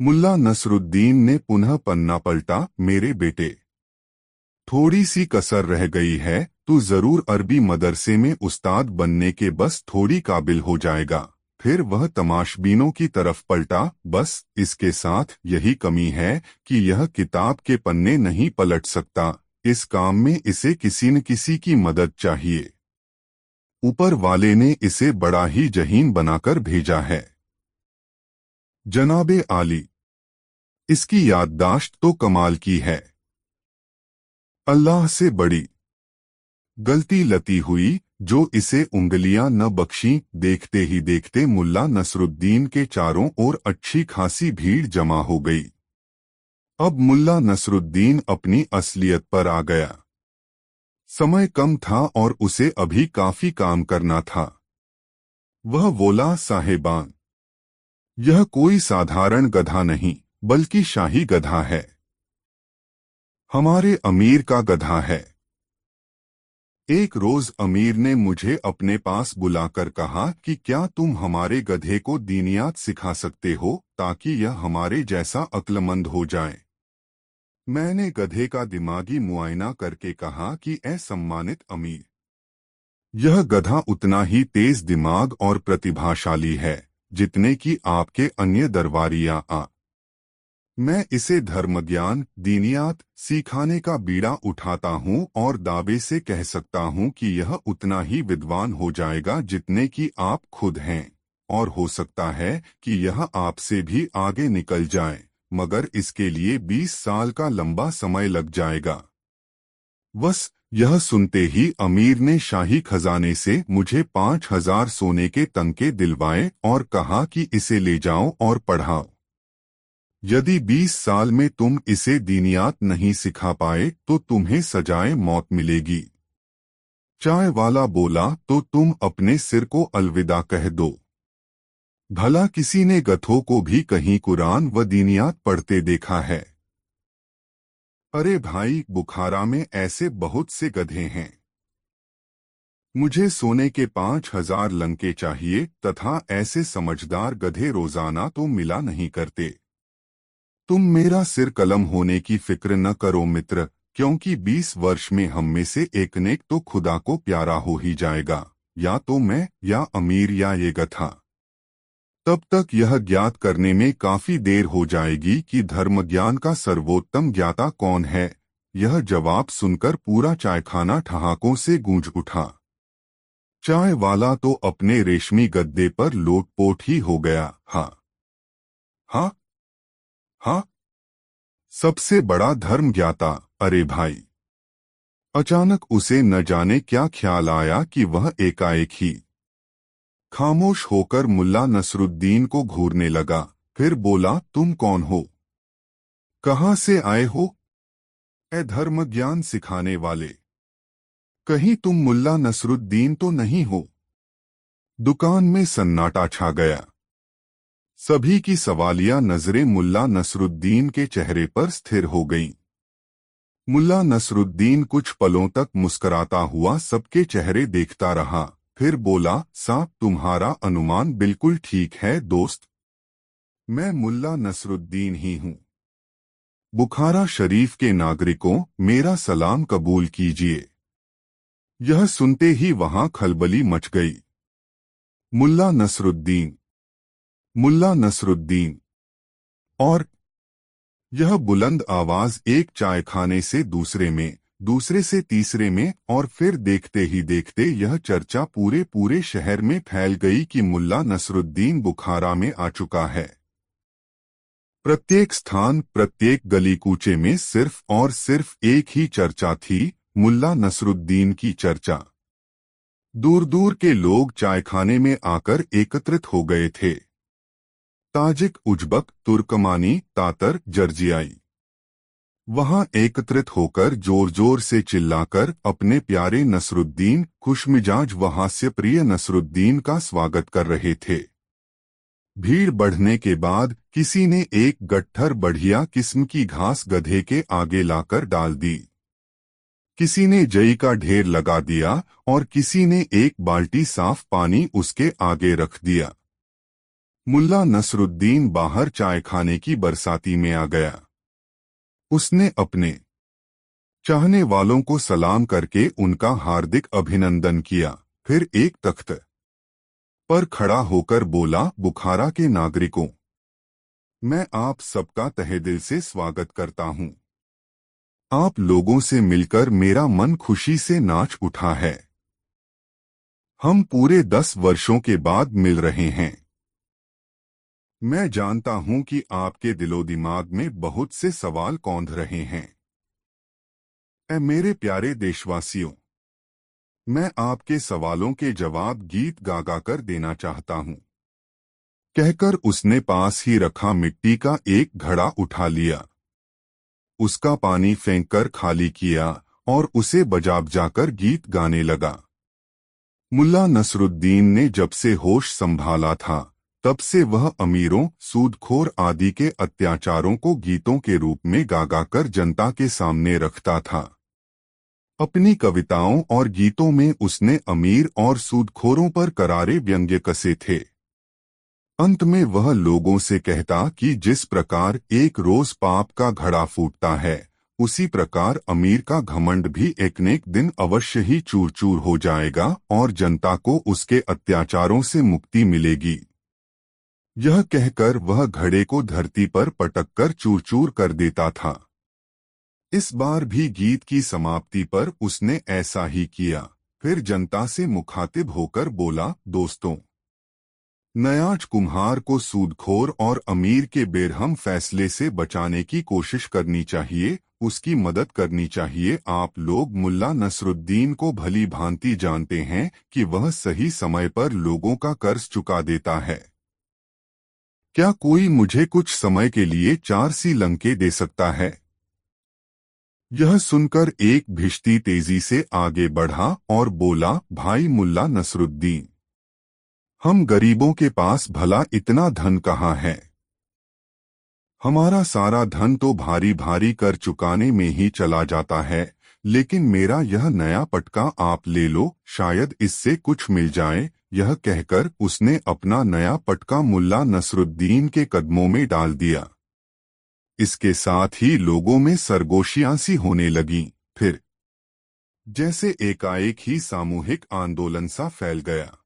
मुल्ला नसरुद्दीन ने पुनः पन्ना पलटा। मेरे बेटे, थोड़ी सी कसर रह गई है। तू जरूर अरबी मदरसे में उस्ताद बनने के बस थोड़ी काबिल हो जाएगा। फिर वह तमाशबीनों की तरफ पलटा। बस इसके साथ यही कमी है कि यह किताब के पन्ने नहीं पलट सकता। इस काम में इसे किसी न किसी की मदद चाहिए। ऊपर वाले ने इसे बड़ा ही जहीन बनाकर भेजा है। जनाबे आली, इसकी याददाश्त तो कमाल की है। अल्लाह से बड़ी गलती लती हुई जो इसे उंगलियां न बख्शी। देखते ही देखते मुल्ला नसरुद्दीन के चारों ओर अच्छी खासी भीड़ जमा हो गई। अब मुल्ला नसरुद्दीन अपनी असलियत पर आ गया। समय कम था और उसे अभी काफी काम करना था। वह बोला, साहेबान, यह कोई साधारण गधा नहीं बल्कि शाही गधा है। हमारे अमीर का गधा है। एक रोज अमीर ने मुझे अपने पास बुलाकर कहा कि क्या तुम हमारे गधे को दीनियात सिखा सकते हो ताकि यह हमारे जैसा अक्लमंद हो जाए। मैंने गधे का दिमागी मुआयना करके कहा कि ऐ सम्मानित अमीर, यह गधा उतना ही तेज दिमाग और प्रतिभाशाली है जितने कि आपके अन्य दरबारिया। मैं इसे धर्मज्ञान दीनियात सिखाने का बीड़ा उठाता हूँ और दावे से कह सकता हूँ कि यह उतना ही विद्वान हो जाएगा जितने कि आप खुद हैं, और हो सकता है कि यह आपसे भी आगे निकल जाए, मगर इसके लिए 20 साल का लंबा समय लग जाएगा। बस यह सुनते ही अमीर ने शाही खजाने से मुझे 5,000 सोने के तंके दिलवाए और कहा कि इसे ले जाओ और पढ़ाओ। यदि 20 साल में तुम इसे दीनियात नहीं सिखा पाए तो तुम्हें सजाए मौत मिलेगी। चाय वाला बोला, तो तुम अपने सिर को अलविदा कह दो। भला किसी ने गधों को भी कहीं कुरान व दीनियात पढ़ते देखा है? अरे भाई, बुखारा में ऐसे बहुत से गधे हैं। मुझे सोने के 5,000 लंके चाहिए तथा ऐसे समझदार गधे रोजाना तो मिला नहीं करते। तुम मेरा सिर कलम होने की फिक्र न करो मित्र, क्योंकि 20 वर्ष में हम में से एक नेक तो खुदा को प्यारा हो ही जाएगा, या तो मैं या अमीर या ये गधा। तब तक यह ज्ञात करने में काफी देर हो जाएगी कि धर्मज्ञान का सर्वोत्तम ज्ञाता कौन है। यह जवाब सुनकर पूरा चायखाना ठहाकों से गूंज उठा। चाय वाला तो अपने रेशमी गद्दे पर लोटपोट ही हो गया। हाँ हाँ हाँ, सबसे बड़ा धर्म ज्ञाता, अरे भाई। अचानक उसे न जाने क्या ख्याल आया कि वह एकाएक ही खामोश होकर मुल्ला नसरुद्दीन को घूरने लगा। फिर बोला, तुम कौन हो? कहाँ से आए हो? ए धर्म ज्ञान सिखाने वाले, कहीं तुम मुल्ला नसरुद्दीन तो नहीं हो? दुकान में सन्नाटा छा गया। सभी की सवालिया नजरें मुल्ला नसरुद्दीन के चेहरे पर स्थिर हो गईं। मुल्ला नसरुद्दीन कुछ पलों तक मुस्कराता हुआ सबके चेहरे देखता रहा, फिर बोला, साहब तुम्हारा अनुमान बिल्कुल ठीक है दोस्त। मैं मुल्ला नसरुद्दीन ही हूँ। बुखारा शरीफ के नागरिकों, मेरा सलाम कबूल कीजिए। यह सुनते ही वहां खलबली मच गई। मुल्ला नसरुद्दीन, मुल्ला नसरुद्दीन। और यह बुलंद आवाज एक चायखाने से दूसरे में, दूसरे से तीसरे में, और फिर देखते ही देखते यह चर्चा पूरे पूरे शहर में फैल गई कि मुल्ला नसरुद्दीन बुखारा में आ चुका है। प्रत्येक स्थान, प्रत्येक गली कूचे में सिर्फ और सिर्फ एक ही चर्चा थी, मुल्ला नसरुद्दीन की चर्चा। दूर दूर के लोग चायखाने में आकर एकत्रित हो गए थे। ताजिक, उज्बक, तुर्कमानी, तातर, जर्जियाई वहां एकत्रित होकर जोर जोर से चिल्लाकर अपने प्यारे नसरुद्दीन, खुशमिजाज व हास्यप्रिय नसरुद्दीन का स्वागत कर रहे थे। भीड़ बढ़ने के बाद किसी ने एक गट्ठर बढ़िया किस्म की घास गधे के आगे लाकर डाल दी। किसी ने जई का ढेर लगा दिया और किसी ने एक बाल्टी साफ पानी उसके आगे रख दिया। मुल्ला नसरुद्दीन बाहर चायखाने की बरसाती में आ गया। उसने अपने चाहने वालों को सलाम करके उनका हार्दिक अभिनंदन किया, फिर एक तख्त पर खड़ा होकर बोला, बुखारा के नागरिकों, मैं आप सबका तहे दिल से स्वागत करता हूँ। आप लोगों से मिलकर मेरा मन खुशी से नाच उठा है। हम पूरे 10 वर्षों के बाद मिल रहे हैं। मैं जानता हूं कि आपके दिलो दिमाग में बहुत से सवाल कौंध रहे हैं। ऐ मेरे प्यारे देशवासियों, मैं आपके सवालों के जवाब गीत गा गा कर देना चाहता हूं। कहकर उसने पास ही रखा मिट्टी का एक घड़ा उठा लिया, उसका पानी फेंककर खाली किया और उसे बजा बजाकर गीत गाने लगा। मुल्ला नसरुद्दीन ने जब से होश संभाला था, तब से वह अमीरों, सूदखोर आदि के अत्याचारों को गीतों के रूप में गा गा कर जनता के सामने रखता था। अपनी कविताओं और गीतों में उसने अमीर और सूदखोरों पर करारे व्यंग्य कसे थे। अंत में वह लोगों से कहता कि जिस प्रकार एक रोज पाप का घड़ा फूटता है, उसी प्रकार अमीर का घमंड भी एक न एक दिन अवश्य ही चूर चूर हो जाएगा और जनता को उसके अत्याचारों से मुक्ति मिलेगी। यह कहकर वह घड़े को धरती पर पटककर चूर चूर कर देता था। इस बार भी गीत की समाप्ति पर उसने ऐसा ही किया। फिर जनता से मुखातिब होकर बोला, दोस्तों, नयाज कुम्हार को सूदखोर और अमीर के बेरहम फैसले से बचाने की कोशिश करनी चाहिए, उसकी मदद करनी चाहिए। आप लोग मुल्ला नसरुद्दीन को भली भांति जानते हैं कि वह सही समय पर लोगों का कर्ज चुका देता है। क्या कोई मुझे कुछ समय के लिए 4 श्रीलंके दे सकता है? यह सुनकर एक भिश्ती तेजी से आगे बढ़ा और बोला, भाई मुल्ला नसरुद्दीन, हम गरीबों के पास भला इतना धन कहाँ है? हमारा सारा धन तो भारी भारी कर चुकाने में ही चला जाता है, लेकिन मेरा यह नया पटका आप ले लो, शायद इससे कुछ मिल जाए। यह कहकर उसने अपना नया पटका मुल्ला नसरुद्दीन के कदमों में डाल दिया। इसके साथ ही लोगों में सरगोशियां सी होने लगीं। फिर जैसे एकाएक ही सामूहिक आंदोलन सा फैल गया।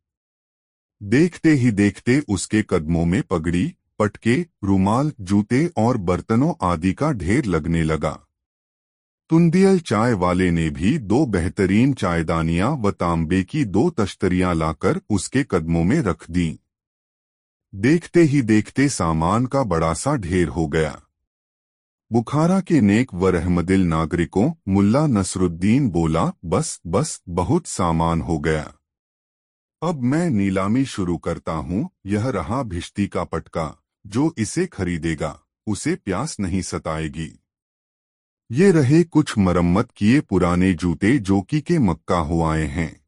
देखते ही देखते उसके कदमों में पगड़ी, पटके, रुमाल, जूते और बर्तनों आदि का ढेर लगने लगा। तुंदियल चाय वाले ने भी 2 बेहतरीन चायदानियां व तांबे की 2 तश्तरियां लाकर उसके कदमों में रख दी। देखते ही देखते सामान का बड़ा सा ढेर हो गया। बुखारा के नेक व रहमदिल नागरिकों, मुल्ला नसरुद्दीन बोला, बस बस, बहुत सामान हो गया। अब मैं नीलामी शुरू करता हूँ। यह रहा भिश्ती का पटका, जो इसे खरीदेगा उसे प्यास नहीं सताएगी। ये रहे कुछ मरम्मत किए पुराने जूते जो कि मक्का हो आए हैं।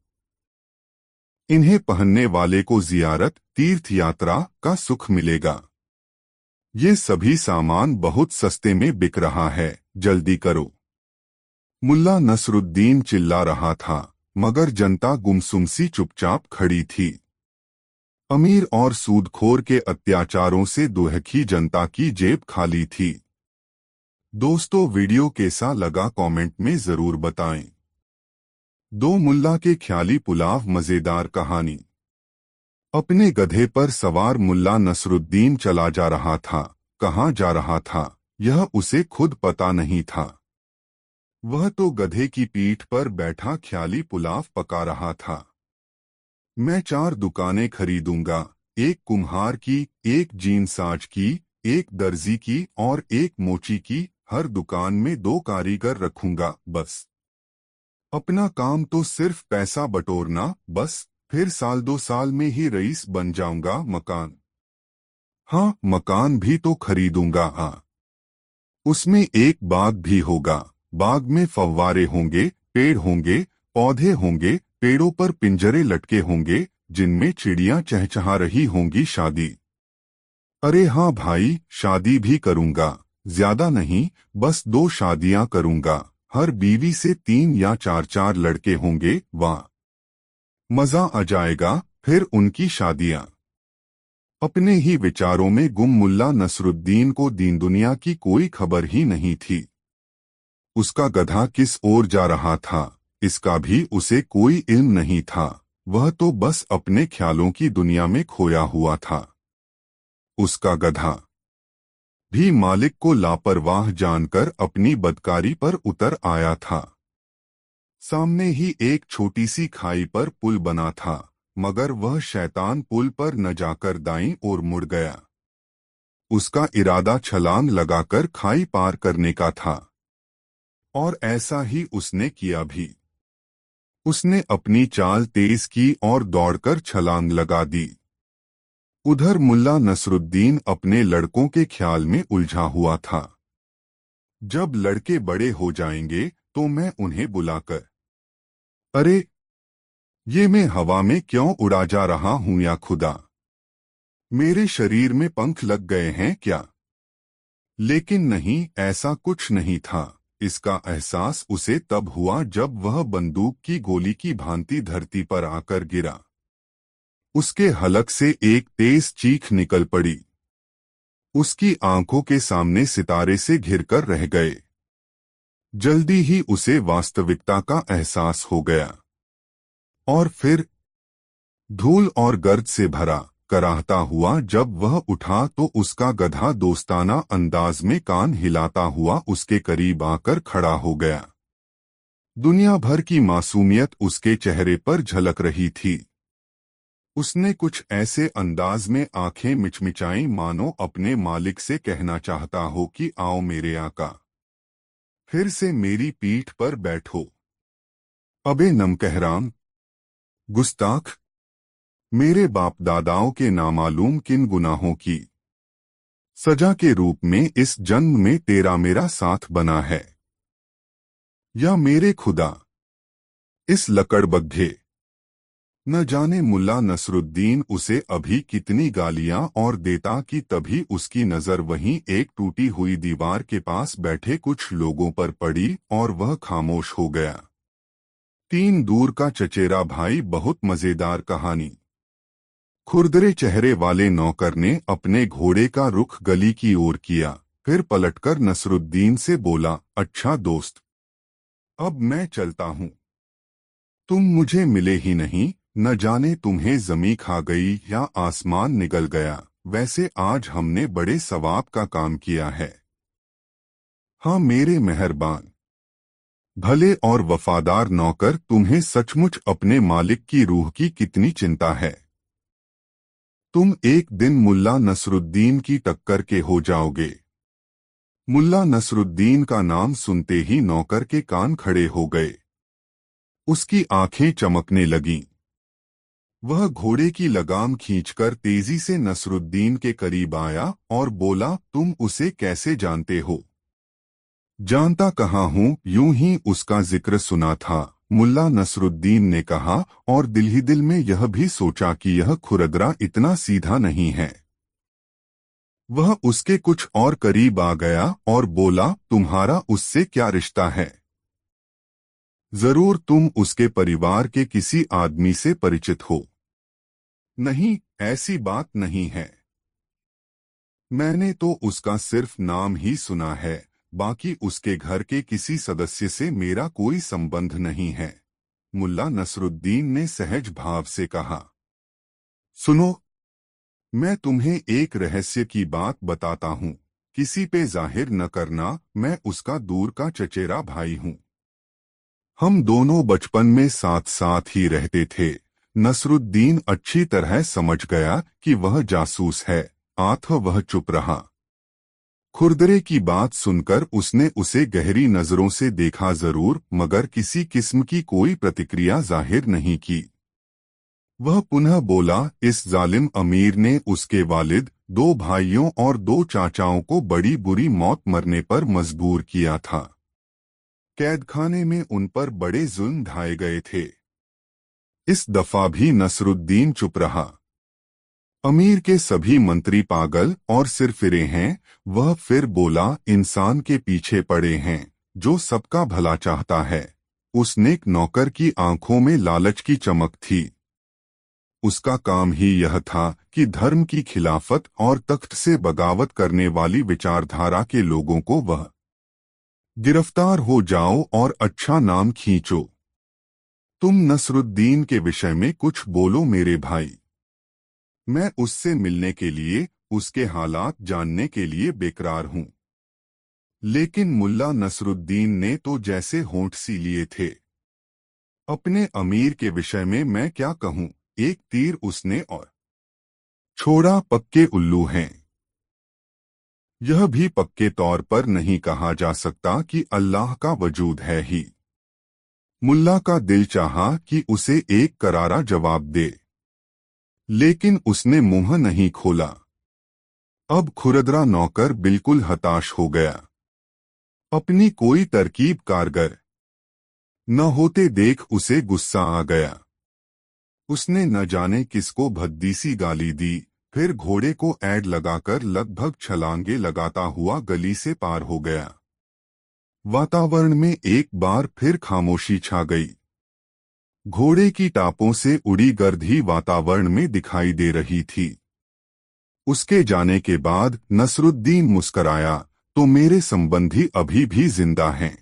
इन्हें पहनने वाले को जियारत, तीर्थ यात्रा का सुख मिलेगा। ये सभी सामान बहुत सस्ते में बिक रहा है, जल्दी करो। मुल्ला नसरुद्दीन चिल्ला रहा था, मगर जनता गुमसुम सी चुपचाप खड़ी थी। अमीर और सूदखोर के अत्याचारों से दुहखी जनता की जेब खाली थी। दोस्तों, वीडियो कैसा लगा कमेंट में जरूर बताएं। 2 मुल्ला के ख्याली पुलाव मजेदार कहानी। अपने गधे पर सवार मुल्ला नसरुद्दीन चला जा रहा था। कहाँ जा रहा था, यह उसे खुद पता नहीं था। वह तो गधे की पीठ पर बैठा ख्याली पुलाव पका रहा था। मैं 4 दुकानें खरीदूंगा, एक कुम्हार की, एक जीनसाज की, एक दर्जी की और एक मोची की। हर दुकान में 2 कारीगर रखूंगा, बस। अपना काम तो सिर्फ पैसा बटोरना, बस। फिर 1-2 साल में ही रईस बन जाऊंगा। मकान, हाँ, मकान भी तो खरीदूंगा। हाँ, उसमें एक बाग भी होगा। बाग में फव्वारे होंगे, पेड़ होंगे, पौधे होंगे, पेड़ों पर पिंजरे लटके होंगे जिनमें चिड़ियां चहचहा रही होंगी। शादी, अरे हाँ भाई, शादी भी करूंगा। ज्यादा नहीं, बस 2 शादियां करूंगा। हर बीवी से 3 या 4 लड़के होंगे। वाह, मजा आ जाएगा। फिर उनकी शादियां। अपने ही विचारों में गुम मुल्ला नसरुद्दीन को दीन दुनिया की कोई खबर ही नहीं थी। उसका गधा किस ओर जा रहा था, इसका भी उसे कोई इल्म नहीं था। वह तो बस अपने ख्यालों की दुनिया में खोया हुआ था। उसका गधा भी मालिक को लापरवाह जानकर अपनी बदकारी पर उतर आया था। सामने ही एक छोटी सी खाई पर पुल बना था, मगर वह शैतान पुल पर न जाकर दाईं ओर मुड़ गया। उसका इरादा छलांग लगाकर खाई पार करने का था, और ऐसा ही उसने किया भी। उसने अपनी चाल तेज की और दौड़कर छलांग लगा दी। उधर मुल्ला नसरुद्दीन अपने लड़कों के ख्याल में उलझा हुआ था। जब लड़के बड़े हो जाएंगे तो मैं उन्हें बुलाकर, अरे, ये मैं हवा में क्यों उड़ा जा रहा हूं या खुदा, मेरे शरीर में पंख लग गए हैं क्या? लेकिन नहीं, ऐसा कुछ नहीं था। इसका एहसास उसे तब हुआ जब वह बंदूक की गोली की भांति धरती पर आकर गिरा। उसके हलक से एक तेज चीख निकल पड़ी। उसकी आंखों के सामने सितारे से घिरकर रह गए। जल्दी ही उसे वास्तविकता का एहसास हो गया। और फिर धूल और गर्द से भरा मुस्कराता हुआ जब वह उठा तो उसका गधा दोस्ताना अंदाज में कान हिलाता हुआ उसके करीब आकर खड़ा हो गया। दुनिया भर की मासूमियत उसके चेहरे पर झलक रही थी। उसने कुछ ऐसे अंदाज में आंखें मिचमिचाई मानो अपने मालिक से कहना चाहता हो कि आओ मेरे आका, फिर से मेरी पीठ पर बैठो। अबे नमकहराम, गुस्ताख, मेरे बाप दादाओं के नामालूम किन गुनाहों की सजा के रूप में इस जन्म में तेरा मेरा साथ बना है। या मेरे खुदा, इस लकड़बग्घे, न जाने मुल्ला नसरुद्दीन उसे अभी कितनी गालियां और देता कि तभी उसकी नजर वहीं एक टूटी हुई दीवार के पास बैठे कुछ लोगों पर पड़ी और वह खामोश हो गया। 3 दूर का चचेरा भाई बहुत मजेदार कहानी। खुरदरे चेहरे वाले नौकर ने अपने घोड़े का रुख गली की ओर किया, फिर पलटकर नसरुद्दीन से बोला, अच्छा दोस्त, अब मैं चलता हूँ। तुम मुझे मिले ही नहीं, न जाने तुम्हें जमी खा गई या आसमान निगल गया। वैसे आज हमने बड़े सवाब का काम किया है। हाँ मेरे मेहरबान, भले और वफादार नौकर, तुम्हें सचमुच अपने मालिक की रूह की कितनी चिंता है। तुम एक दिन मुल्ला नसरुद्दीन की टक्कर के हो जाओगे। मुल्ला नसरुद्दीन का नाम सुनते ही नौकर के कान खड़े हो गए। उसकी आंखें चमकने लगीं। वह घोड़े की लगाम खींचकर तेजी से नसरुद्दीन के करीब आया और बोला, तुम उसे कैसे जानते हो? जानता कहाँ हूँ, यूं ही उसका जिक्र सुना था, मुल्ला नसरुद्दीन ने कहा, और दिल ही दिल में यह भी सोचा कि यह खुरदरा इतना सीधा नहीं है। वह उसके कुछ और करीब आ गया और बोला, तुम्हारा उससे क्या रिश्ता है? जरूर तुम उसके परिवार के किसी आदमी से परिचित हो। नहीं, ऐसी बात नहीं है। मैंने तो उसका सिर्फ नाम ही सुना है, बाकी उसके घर के किसी सदस्य से मेरा कोई संबंध नहीं है। मुल्ला नसरुद्दीन ने सहज भाव से कहा। सुनो, मैं तुम्हें एक रहस्य की बात बताता हूँ, किसी पे जाहिर न करना, मैं उसका दूर का चचेरा भाई हूँ। हम दोनों बचपन में साथ साथ ही रहते थे। नसरुद्दीन अच्छी तरह समझ गया कि वह जासूस है, आथा वह चुप रहा। खुरदरे की बात सुनकर उसने उसे गहरी नजरों से देखा जरूर, मगर किसी किस्म की कोई प्रतिक्रिया जाहिर नहीं की। वह पुनः बोला, इस जालिम अमीर ने उसके वालिद, 2 भाइयों और 2 चाचाओं को बड़ी बुरी मौत मरने पर मजबूर किया था। कैदखाने में उन पर बड़े जुल्म ढाए गए थे। इस दफा भी नसरुद्दीन चुप रहा। अमीर के सभी मंत्री पागल और सिरफिरे हैं। वह फिर बोला, इंसान के पीछे पड़े हैं जो सबका भला चाहता है। उस नेक नौकर की आंखों में लालच की चमक थी। उसका काम ही यह था कि धर्म की खिलाफत और तख्त से बगावत करने वाली विचारधारा के लोगों को वह गिरफ्तार हो जाओ और अच्छा नाम खींचो। तुम नसरुद्दीन के विषय में कुछ बोलो मेरे भाई। मैं उससे मिलने के लिए, उसके हालात जानने के लिए बेकरार हूँ। लेकिन मुल्ला नसरुद्दीन ने तो जैसे होंठ सी लिए थे। अपने अमीर के विषय में मैं क्या कहूँ, एक तीर उसने और छोड़ा, पक्के उल्लू हैं। यह भी पक्के तौर पर नहीं कहा जा सकता कि अल्लाह का वजूद है ही। मुल्ला का दिल चाहा कि उसे एक करारा जवाब दे, लेकिन उसने मुंह नहीं खोला। अब खुरदरा नौकर बिल्कुल हताश हो गया। अपनी कोई तरकीब कारगर न होते देख उसे गुस्सा आ गया। उसने न जाने किसको भद्दी गाली दी, फिर घोड़े को ऐड लगाकर लगभग छलांगे लगाता हुआ गली से पार हो गया। वातावरण में एक बार फिर खामोशी छा गई। घोड़े की टापों से उड़ी गर्द ही वातावरण में दिखाई दे रही थी। उसके जाने के बाद नसरुद्दीन मुस्कराया, तो मेरे संबंधी अभी भी जिंदा हैं।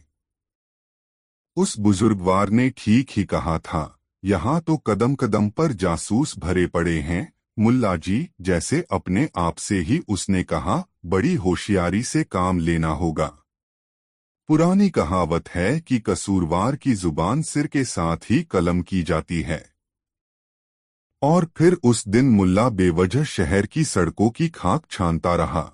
उस बुजुर्गवार ने ठीक ही कहा था, यहाँ तो कदम कदम पर जासूस भरे पड़े हैं। मुल्ला जी, जैसे अपने आप से ही उसने कहा, बड़ी होशियारी से काम लेना होगा। पुरानी कहावत है कि कसूरवार की जुबान सिर के साथ ही कलम की जाती है। और फिर उस दिन मुल्ला बेवजह शहर की सड़कों की खाक छानता रहा।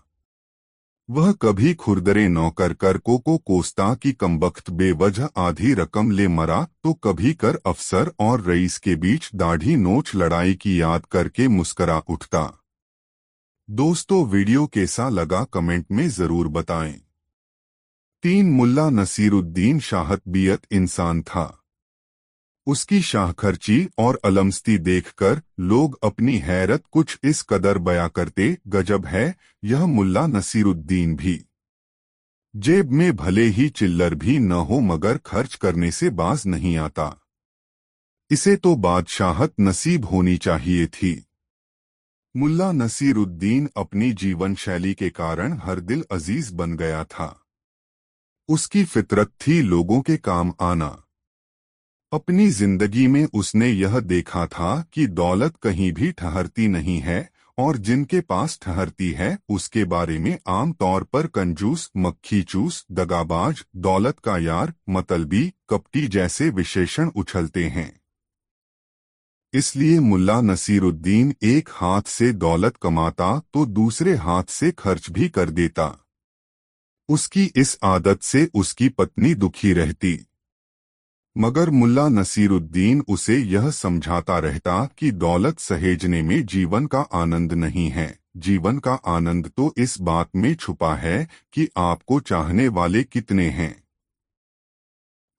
वह कभी खुरदरे नौकर करकों को कोसता कि कमबख्त बेवजह आधी रकम ले मरा, तो कभी कर अफसर और रईस के बीच दाढ़ी नोच लड़ाई की याद करके मुस्करा उठता। दोस्तों, वीडियो कैसा लगा कमेंट में जरूर बताएं। 3 मुल्ला नसीरुद्दीन शाहतबियत इंसान था। उसकी शाहखर्ची और अलमस्ती देखकर लोग अपनी हैरत कुछ इस कदर बयां करते, गजब है यह मुल्ला नसीरुद्दीन भी। जेब में भले ही चिल्लर भी न हो मगर खर्च करने से बाज नहीं आता। इसे तो बादशाहत नसीब होनी चाहिए थी। मुल्ला नसीरुद्दीन अपनी जीवन शैली के कारण हर दिल अजीज बन गया था। उसकी फितरत थी लोगों के काम आना। अपनी जिंदगी में उसने यह देखा था कि दौलत कहीं भी ठहरती नहीं है, और जिनके पास ठहरती है उसके बारे में आम तौर पर कंजूस, मक्खी चूस, दगाबाज, दौलत का यार, मतलबी, कपटी जैसे विशेषण उछलते हैं। इसलिए मुल्ला नसीरुद्दीन एक हाथ से दौलत कमाता तो दूसरे हाथ से खर्च भी कर देता। उसकी इस आदत से उसकी पत्नी दुखी रहती, मगर मुल्ला नसीरुद्दीन उसे यह समझाता रहता कि दौलत सहेजने में जीवन का आनंद नहीं है। जीवन का आनंद तो इस बात में छुपा है कि आपको चाहने वाले कितने हैं।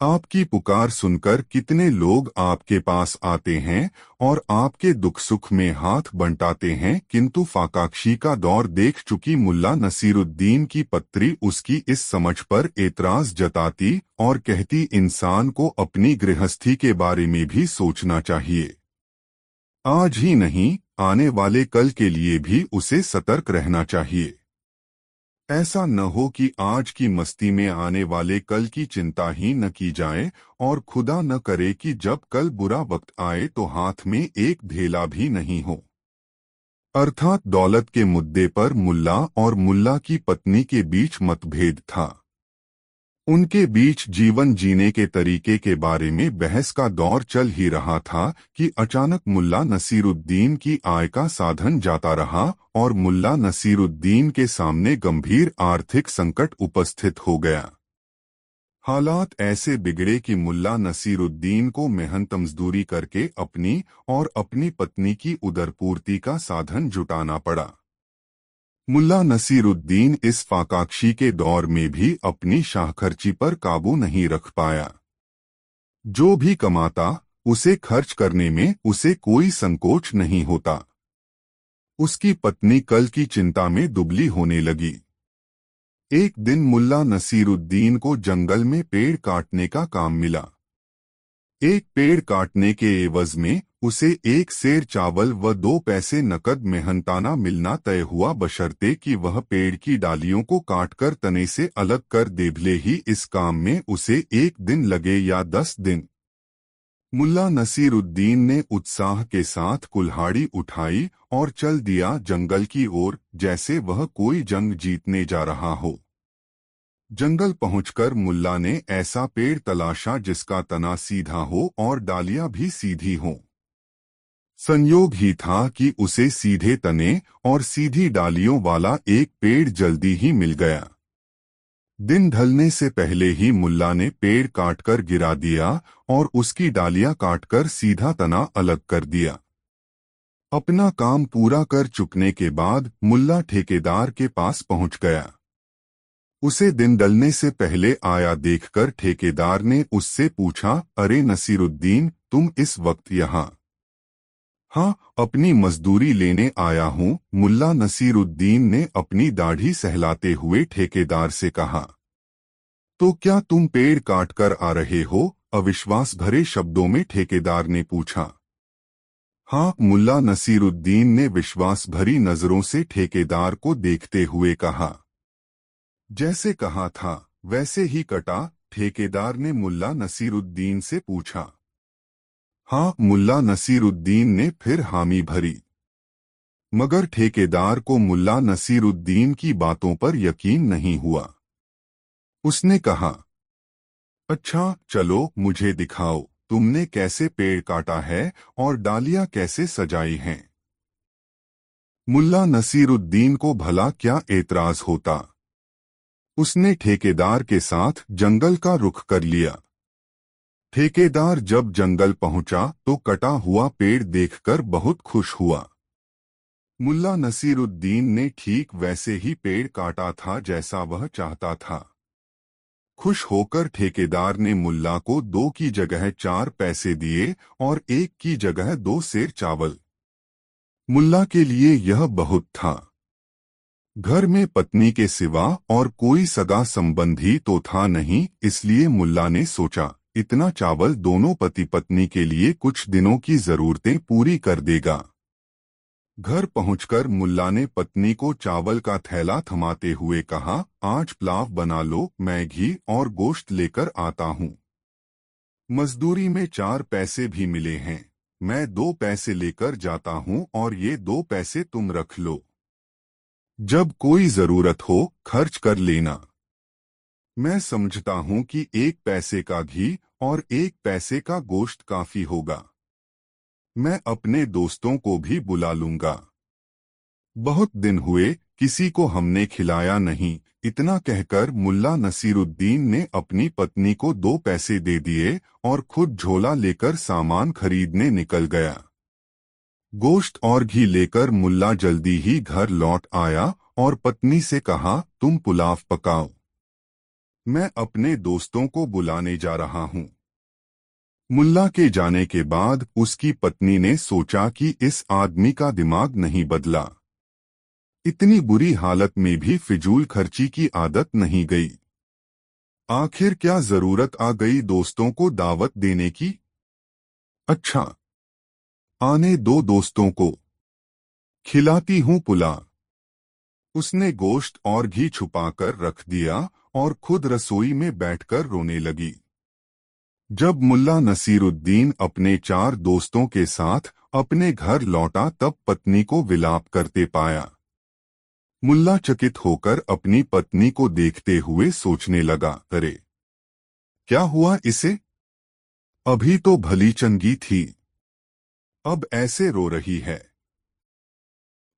आपकी पुकार सुनकर कितने लोग आपके पास आते हैं और आपके दुख सुख में हाथ बंटाते हैं। किंतु फाकाक्षी का दौर देख चुकी मुल्ला नसीरुद्दीन की पत्री उसकी इस समझ पर एतराज जताती और कहती, इंसान को अपनी गृहस्थी के बारे में भी सोचना चाहिए। आज ही नहीं, आने वाले कल के लिए भी उसे सतर्क रहना चाहिए। ऐसा न हो कि आज की मस्ती में आने वाले कल की चिंता ही न की जाए, और खुदा न करे कि जब कल बुरा वक्त आए तो हाथ में एक ढेला भी नहीं हो। अर्थात दौलत के मुद्दे पर मुल्ला और मुल्ला की पत्नी के बीच मतभेद था। उनके बीच जीवन जीने के तरीके के बारे में बहस का दौर चल ही रहा था कि अचानक मुल्ला नसीरुद्दीन की आय का साधन जाता रहा और मुल्ला नसीरुद्दीन के सामने गंभीर आर्थिक संकट उपस्थित हो गया। हालात ऐसे बिगड़े कि मुल्ला नसीरुद्दीन को मेहनत मजदूरी करके अपनी और अपनी पत्नी की उदरपूर्ति का साधन जुटाना पड़ा। मुल्ला नसीरुद्दीन इस फाकाक्षी के दौर में भी अपनी शाहखर्ची पर काबू नहीं रख पाया। जो भी कमाता उसे खर्च करने में उसे कोई संकोच नहीं होता। उसकी पत्नी कल की चिंता में दुबली होने लगी। एक दिन मुल्ला नसीरुद्दीन को जंगल में पेड़ काटने का काम मिला। एक पेड़ काटने के एवज में उसे 1 सेर चावल व 2 पैसे नकद मेहनताना मिलना तय हुआ, बशर्ते कि वह पेड़ की डालियों को काटकर तने से अलग कर दे। भले ही इस काम में उसे 1 दिन लगे या 10 दिन। मुल्ला नसीरुद्दीन ने उत्साह के साथ कुल्हाड़ी उठाई और चल दिया जंगल की ओर, जैसे वह कोई जंग जीतने जा रहा हो। जंगल पहुंचकर मुल्ला ने ऐसा पेड़ तलाशा जिसका तना सीधा हो और डालियां भी सीधी हों। संयोग ही था कि उसे सीधे तने और सीधी डालियों वाला एक पेड़ जल्दी ही मिल गया। दिन ढलने से पहले ही मुल्ला ने पेड़ काटकर गिरा दिया और उसकी डालियां काटकर सीधा तना अलग कर दिया। अपना काम पूरा कर चुकने के बाद मुल्ला ठेकेदार के पास पहुंच गया। उसे दिन ढलने से पहले आया देखकर ठेकेदार ने उससे पूछा, अरे नसीरुद्दीन, तुम इस वक्त यहाँ? हाँ, अपनी मजदूरी लेने आया हूँ, मुल्ला नसीरुद्दीन ने अपनी दाढ़ी सहलाते हुए ठेकेदार से कहा। तो क्या तुम पेड़ काट कर आ रहे हो? अविश्वास भरे शब्दों में ठेकेदार ने पूछा। हाँ, मुल्ला नसीरुद्दीन ने विश्वास भरी नजरों से ठेकेदार को देखते हुए कहा। जैसे कहा था वैसे ही कटा? ठेकेदार ने मुल्ला नसीरुद्दीन से पूछा। हाँ, मुल्ला नसीरुद्दीन ने फिर हामी भरी। मगर ठेकेदार को मुल्ला नसीरुद्दीन की बातों पर यकीन नहीं हुआ। उसने कहा, अच्छा चलो मुझे दिखाओ, तुमने कैसे पेड़ काटा है और डालियां कैसे सजाई हैं। मुल्ला नसीरुद्दीन को भला क्या एतराज होता। उसने ठेकेदार के साथ जंगल का रुख कर लिया। ठेकेदार जब जंगल पहुंचा तो कटा हुआ पेड़ देखकर बहुत खुश हुआ। मुल्ला नसीरुद्दीन ने ठीक वैसे ही पेड़ काटा था जैसा वह चाहता था। खुश होकर ठेकेदार ने मुल्ला को 2 की जगह 4 पैसे दिए और 1 की जगह 2 सेर चावल। मुल्ला के लिए यह बहुत था। घर में पत्नी के सिवा और कोई सगा संबंधी तो था नहीं, इसलिए मुल्ला ने सोचा इतना चावल दोनों पति पत्नी के लिए कुछ दिनों की जरूरतें पूरी कर देगा। घर पहुंचकर मुल्ला ने पत्नी को चावल का थैला थमाते हुए कहा, आज पुलाव बना लो, मैं घी और गोश्त लेकर आता हूँ। मजदूरी में 4 पैसे भी मिले हैं, मैं 2 पैसे लेकर जाता हूँ और ये 2 पैसे तुम रख लो। जब कोई जरूरत हो खर्च कर लेना। मैं समझता हूँ कि 1 पैसे का घी और 1 पैसे का गोश्त काफी होगा। मैं अपने दोस्तों को भी बुला लूंगा। बहुत दिन हुए किसी को हमने खिलाया नहीं। इतना कहकर मुल्ला नसीरुद्दीन ने अपनी पत्नी को 2 पैसे दे दिए और खुद झोला लेकर सामान खरीदने निकल गया। गोश्त और घी लेकर मुल्ला जल्दी ही घर लौट आया और पत्नी से कहा, तुम पुलाव पकाओ, मैं अपने दोस्तों को बुलाने जा रहा हूँ। मुल्ला के जाने के बाद उसकी पत्नी ने सोचा कि इस आदमी का दिमाग नहीं बदला। इतनी बुरी हालत में भी फिजूल खर्ची की आदत नहीं गई। आखिर क्या जरूरत आ गई दोस्तों को दावत देने की। अच्छा, आने दो दोस्तों को, खिलाती हूँ पुलाव। उसने गोश्त और घी छुपाकर रख दिया और खुद रसोई में बैठकर रोने लगी। जब मुल्ला नसीरुद्दीन अपने 4 दोस्तों के साथ अपने घर लौटा तब पत्नी को विलाप करते पाया। मुल्ला चकित होकर अपनी पत्नी को देखते हुए सोचने लगा, अरे क्या हुआ इसे, अभी तो भली चंगी थी, अब ऐसे रो रही है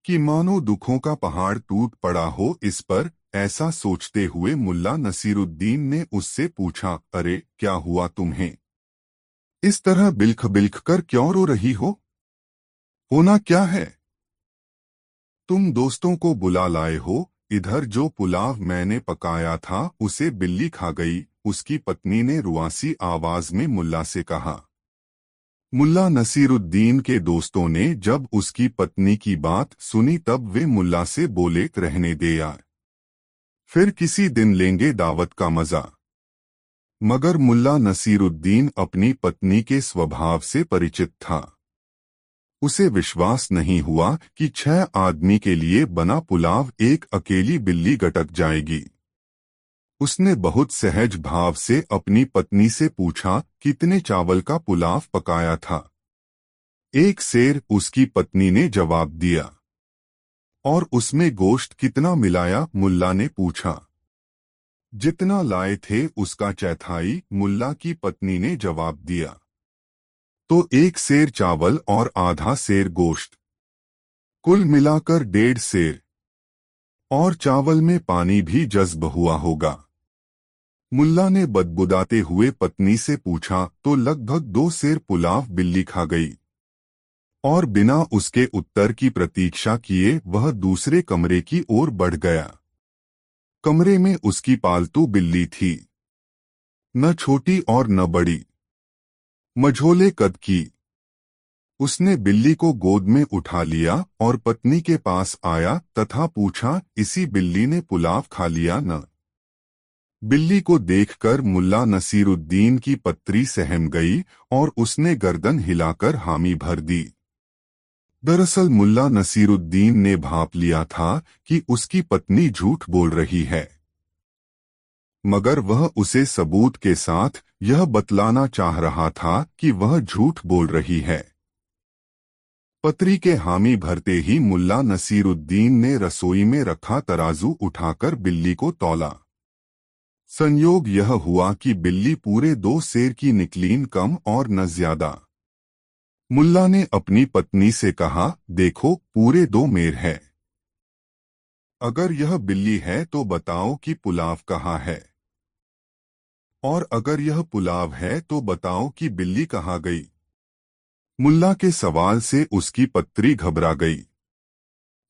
कि मानो दुखों का पहाड़ टूट पड़ा हो इस पर। ऐसा सोचते हुए मुल्ला नसीरुद्दीन ने उससे पूछा, अरे क्या हुआ तुम्हें, इस तरह बिल्ख बिल्ख कर क्यों रो रही हो, होना क्या है। तुम दोस्तों को बुला लाए हो, इधर जो पुलाव मैंने पकाया था उसे बिल्ली खा गई, उसकी पत्नी ने रुआसी आवाज में मुल्ला से कहा। मुल्ला नसीरुद्दीन के दोस्तों ने जब उसकी पत्नी की बात सुनी तब वे मुल्ला से बोले, रहने दे यार, फिर किसी दिन लेंगे दावत का मजा। मगर मुल्ला नसीरुद्दीन अपनी पत्नी के स्वभाव से परिचित था। उसे विश्वास नहीं हुआ कि 6 आदमी के लिए बना पुलाव एक अकेली बिल्ली गटक जाएगी। उसने बहुत सहज भाव से अपनी पत्नी से पूछा, कितने चावल का पुलाव पकाया था। 1 सेर, उसकी पत्नी ने जवाब दिया। और उसमें गोश्त कितना मिलाया, मुल्ला ने पूछा। जितना लाए थे उसका चौथाई, मुल्ला की पत्नी ने जवाब दिया। तो 1 सेर चावल और आधा सेर गोश्त, कुल मिलाकर 1.5 सेर। और चावल में पानी भी जज्ब हुआ होगा। मुल्ला ने बदबुदाते हुए पत्नी से पूछा, तो लगभग 2 सेर पुलाव बिल्ली खा गई। और बिना उसके उत्तर की प्रतीक्षा किए वह दूसरे कमरे की ओर बढ़ गया। कमरे में उसकी पालतू बिल्ली थी, न छोटी और न बड़ी, मझोले कद की। उसने बिल्ली को गोद में उठा लिया और पत्नी के पास आया तथा पूछा, इसी बिल्ली ने पुलाव खा लिया न। बिल्ली को देखकर मुल्ला नसीरुद्दीन की पत्री सहम गई और उसने गर्दन हिलाकर हामी भर दी। दरअसल मुल्ला नसीरुद्दीन ने भांप लिया था कि उसकी पत्नी झूठ बोल रही है, मगर वह उसे सबूत के साथ यह बतलाना चाह रहा था कि वह झूठ बोल रही है। पत्री के हामी भरते ही मुल्ला नसीरुद्दीन ने रसोई में रखा तराजू उठाकर बिल्ली को तौला। संयोग यह हुआ कि बिल्ली पूरे 2 सेर की निकली, न कम और न ज्यादा। मुल्ला ने अपनी पत्नी से कहा, देखो पूरे 2 मेर है। अगर यह बिल्ली है तो बताओ कि पुलाव कहाँ है, और अगर यह पुलाव है तो बताओ कि बिल्ली कहाँ गई। मुल्ला के सवाल से उसकी पत्री घबरा गई।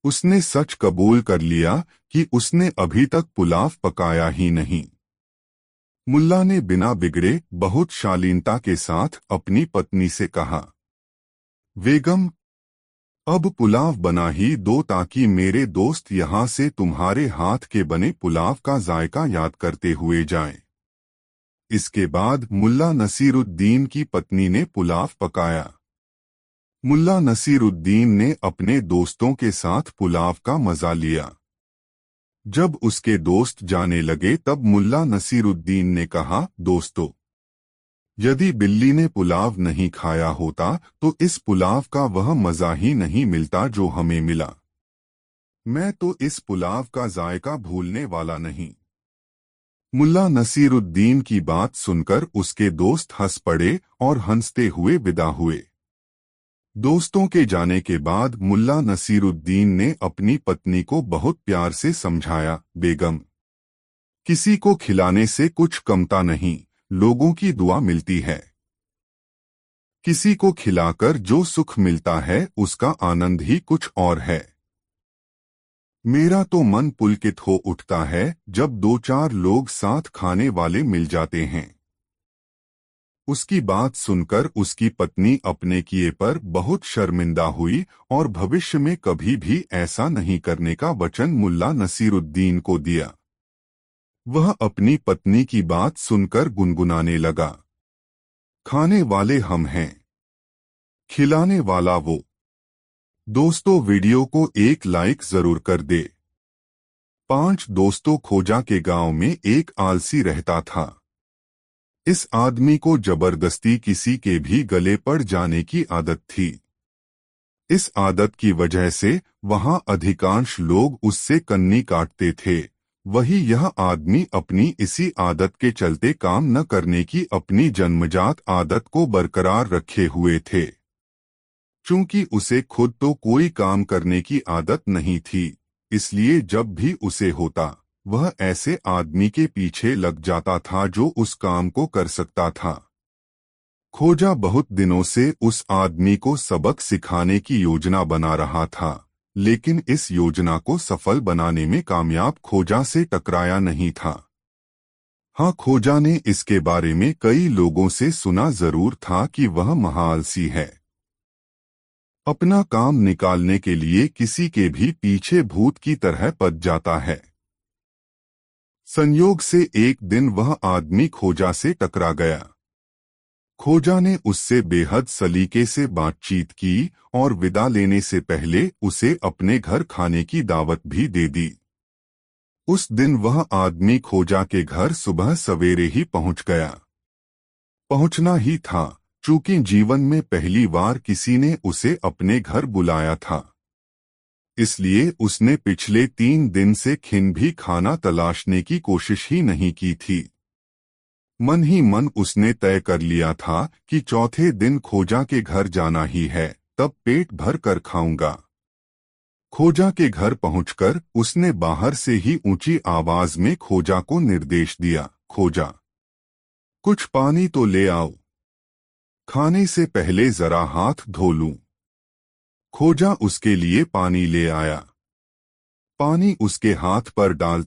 उसने सच कबूल कर लिया कि उसने अभी तक पुलाव पकाया ही नहीं। मुल्ला ने बिना बिगड़े बहुत शालीनता के साथ अपनी पत्नी से कहा, बेगम, अब पुलाव बना ही दो ताकि मेरे दोस्त यहाँ से तुम्हारे हाथ के बने पुलाव का जायका याद करते हुए जाएं। इसके बाद मुल्ला नसीरुद्दीन की पत्नी ने पुलाव पकाया। मुल्ला नसीरुद्दीन ने अपने दोस्तों के साथ पुलाव का मजा लिया। जब उसके दोस्त जाने लगे तब मुल्ला नसीरुद्दीन ने कहा, दोस्तों, यदि बिल्ली ने पुलाव नहीं खाया होता तो इस पुलाव का वह मजा ही नहीं मिलता जो हमें मिला। मैं तो इस पुलाव का जायका भूलने वाला नहीं। मुल्ला नसीरुद्दीन की बात सुनकर उसके दोस्त हंस पड़े और हंसते हुए विदा हुए। दोस्तों के जाने के बाद मुल्ला नसीरुद्दीन ने अपनी पत्नी को बहुत प्यार से समझाया, बेगम, किसी को खिलाने से कुछ कमता नहीं, लोगों की दुआ मिलती है। किसी को खिलाकर जो सुख मिलता है उसका आनंद ही कुछ और है। मेरा तो मन पुलकित हो उठता है जब 2-4 लोग साथ खाने वाले मिल जाते हैं। उसकी बात सुनकर उसकी पत्नी अपने किए पर बहुत शर्मिंदा हुई और भविष्य में कभी भी ऐसा नहीं करने का वचन मुल्ला नसीरुद्दीन को दिया। वह अपनी पत्नी की बात सुनकर गुनगुनाने लगा, खाने वाले हम हैं, खिलाने वाला वो। दोस्तों, वीडियो को एक लाइक जरूर कर दे। 5 दोस्तों, खोजा के गांव में एक आलसी रहता था। इस आदमी को जबरदस्ती किसी के भी गले पड़ जाने की आदत थी। इस आदत की वजह से वहां अधिकांश लोग उससे कन्नी काटते थे। वही यह आदमी अपनी इसी आदत के चलते काम न करने की अपनी जन्मजात आदत को बरकरार रखे हुए थे। चूंकि उसे खुद तो कोई काम करने की आदत नहीं थी, इसलिए जब भी उसे होता वह ऐसे आदमी के पीछे लग जाता था जो उस काम को कर सकता था। खोजा बहुत दिनों से उस आदमी को सबक सिखाने की योजना बना रहा था, लेकिन इस योजना को सफल बनाने में कामयाब खोजा से टकराया नहीं था। हाँ, खोजा ने इसके बारे में कई लोगों से सुना जरूर था कि वह महाआलसी है। अपना काम निकालने के लिए किसी के भी पीछे भूत की तरह पद जाता है। संयोग से एक दिन वह आदमी खोजा से टकरा गया। खोजा ने उससे बेहद सलीके से बातचीत की और विदा लेने से पहले उसे अपने घर खाने की दावत भी दे दी। उस दिन वह आदमी खोजा के घर सुबह सवेरे ही पहुंच गया। पहुंचना ही था, चूंकि जीवन में पहली बार किसी ने उसे अपने घर बुलाया था। इसलिए उसने पिछले 3 दिन से खिन भी खाना तलाशने की कोशिश ही नहीं की थी। मन ही मन उसने तय कर लिया था कि चौथे दिन खोजा के घर जाना ही है, तब पेट भर कर खाऊंगा। खोजा के घर पहुंचकर उसने बाहर से ही ऊंची आवाज में खोजा को निर्देश दिया, खोजा, कुछ पानी तो ले आओ। खाने से पहले जरा हाथ धो लूं। खोजा उसके लिए पानी ले आया। पानी उसके हाथ पर डालता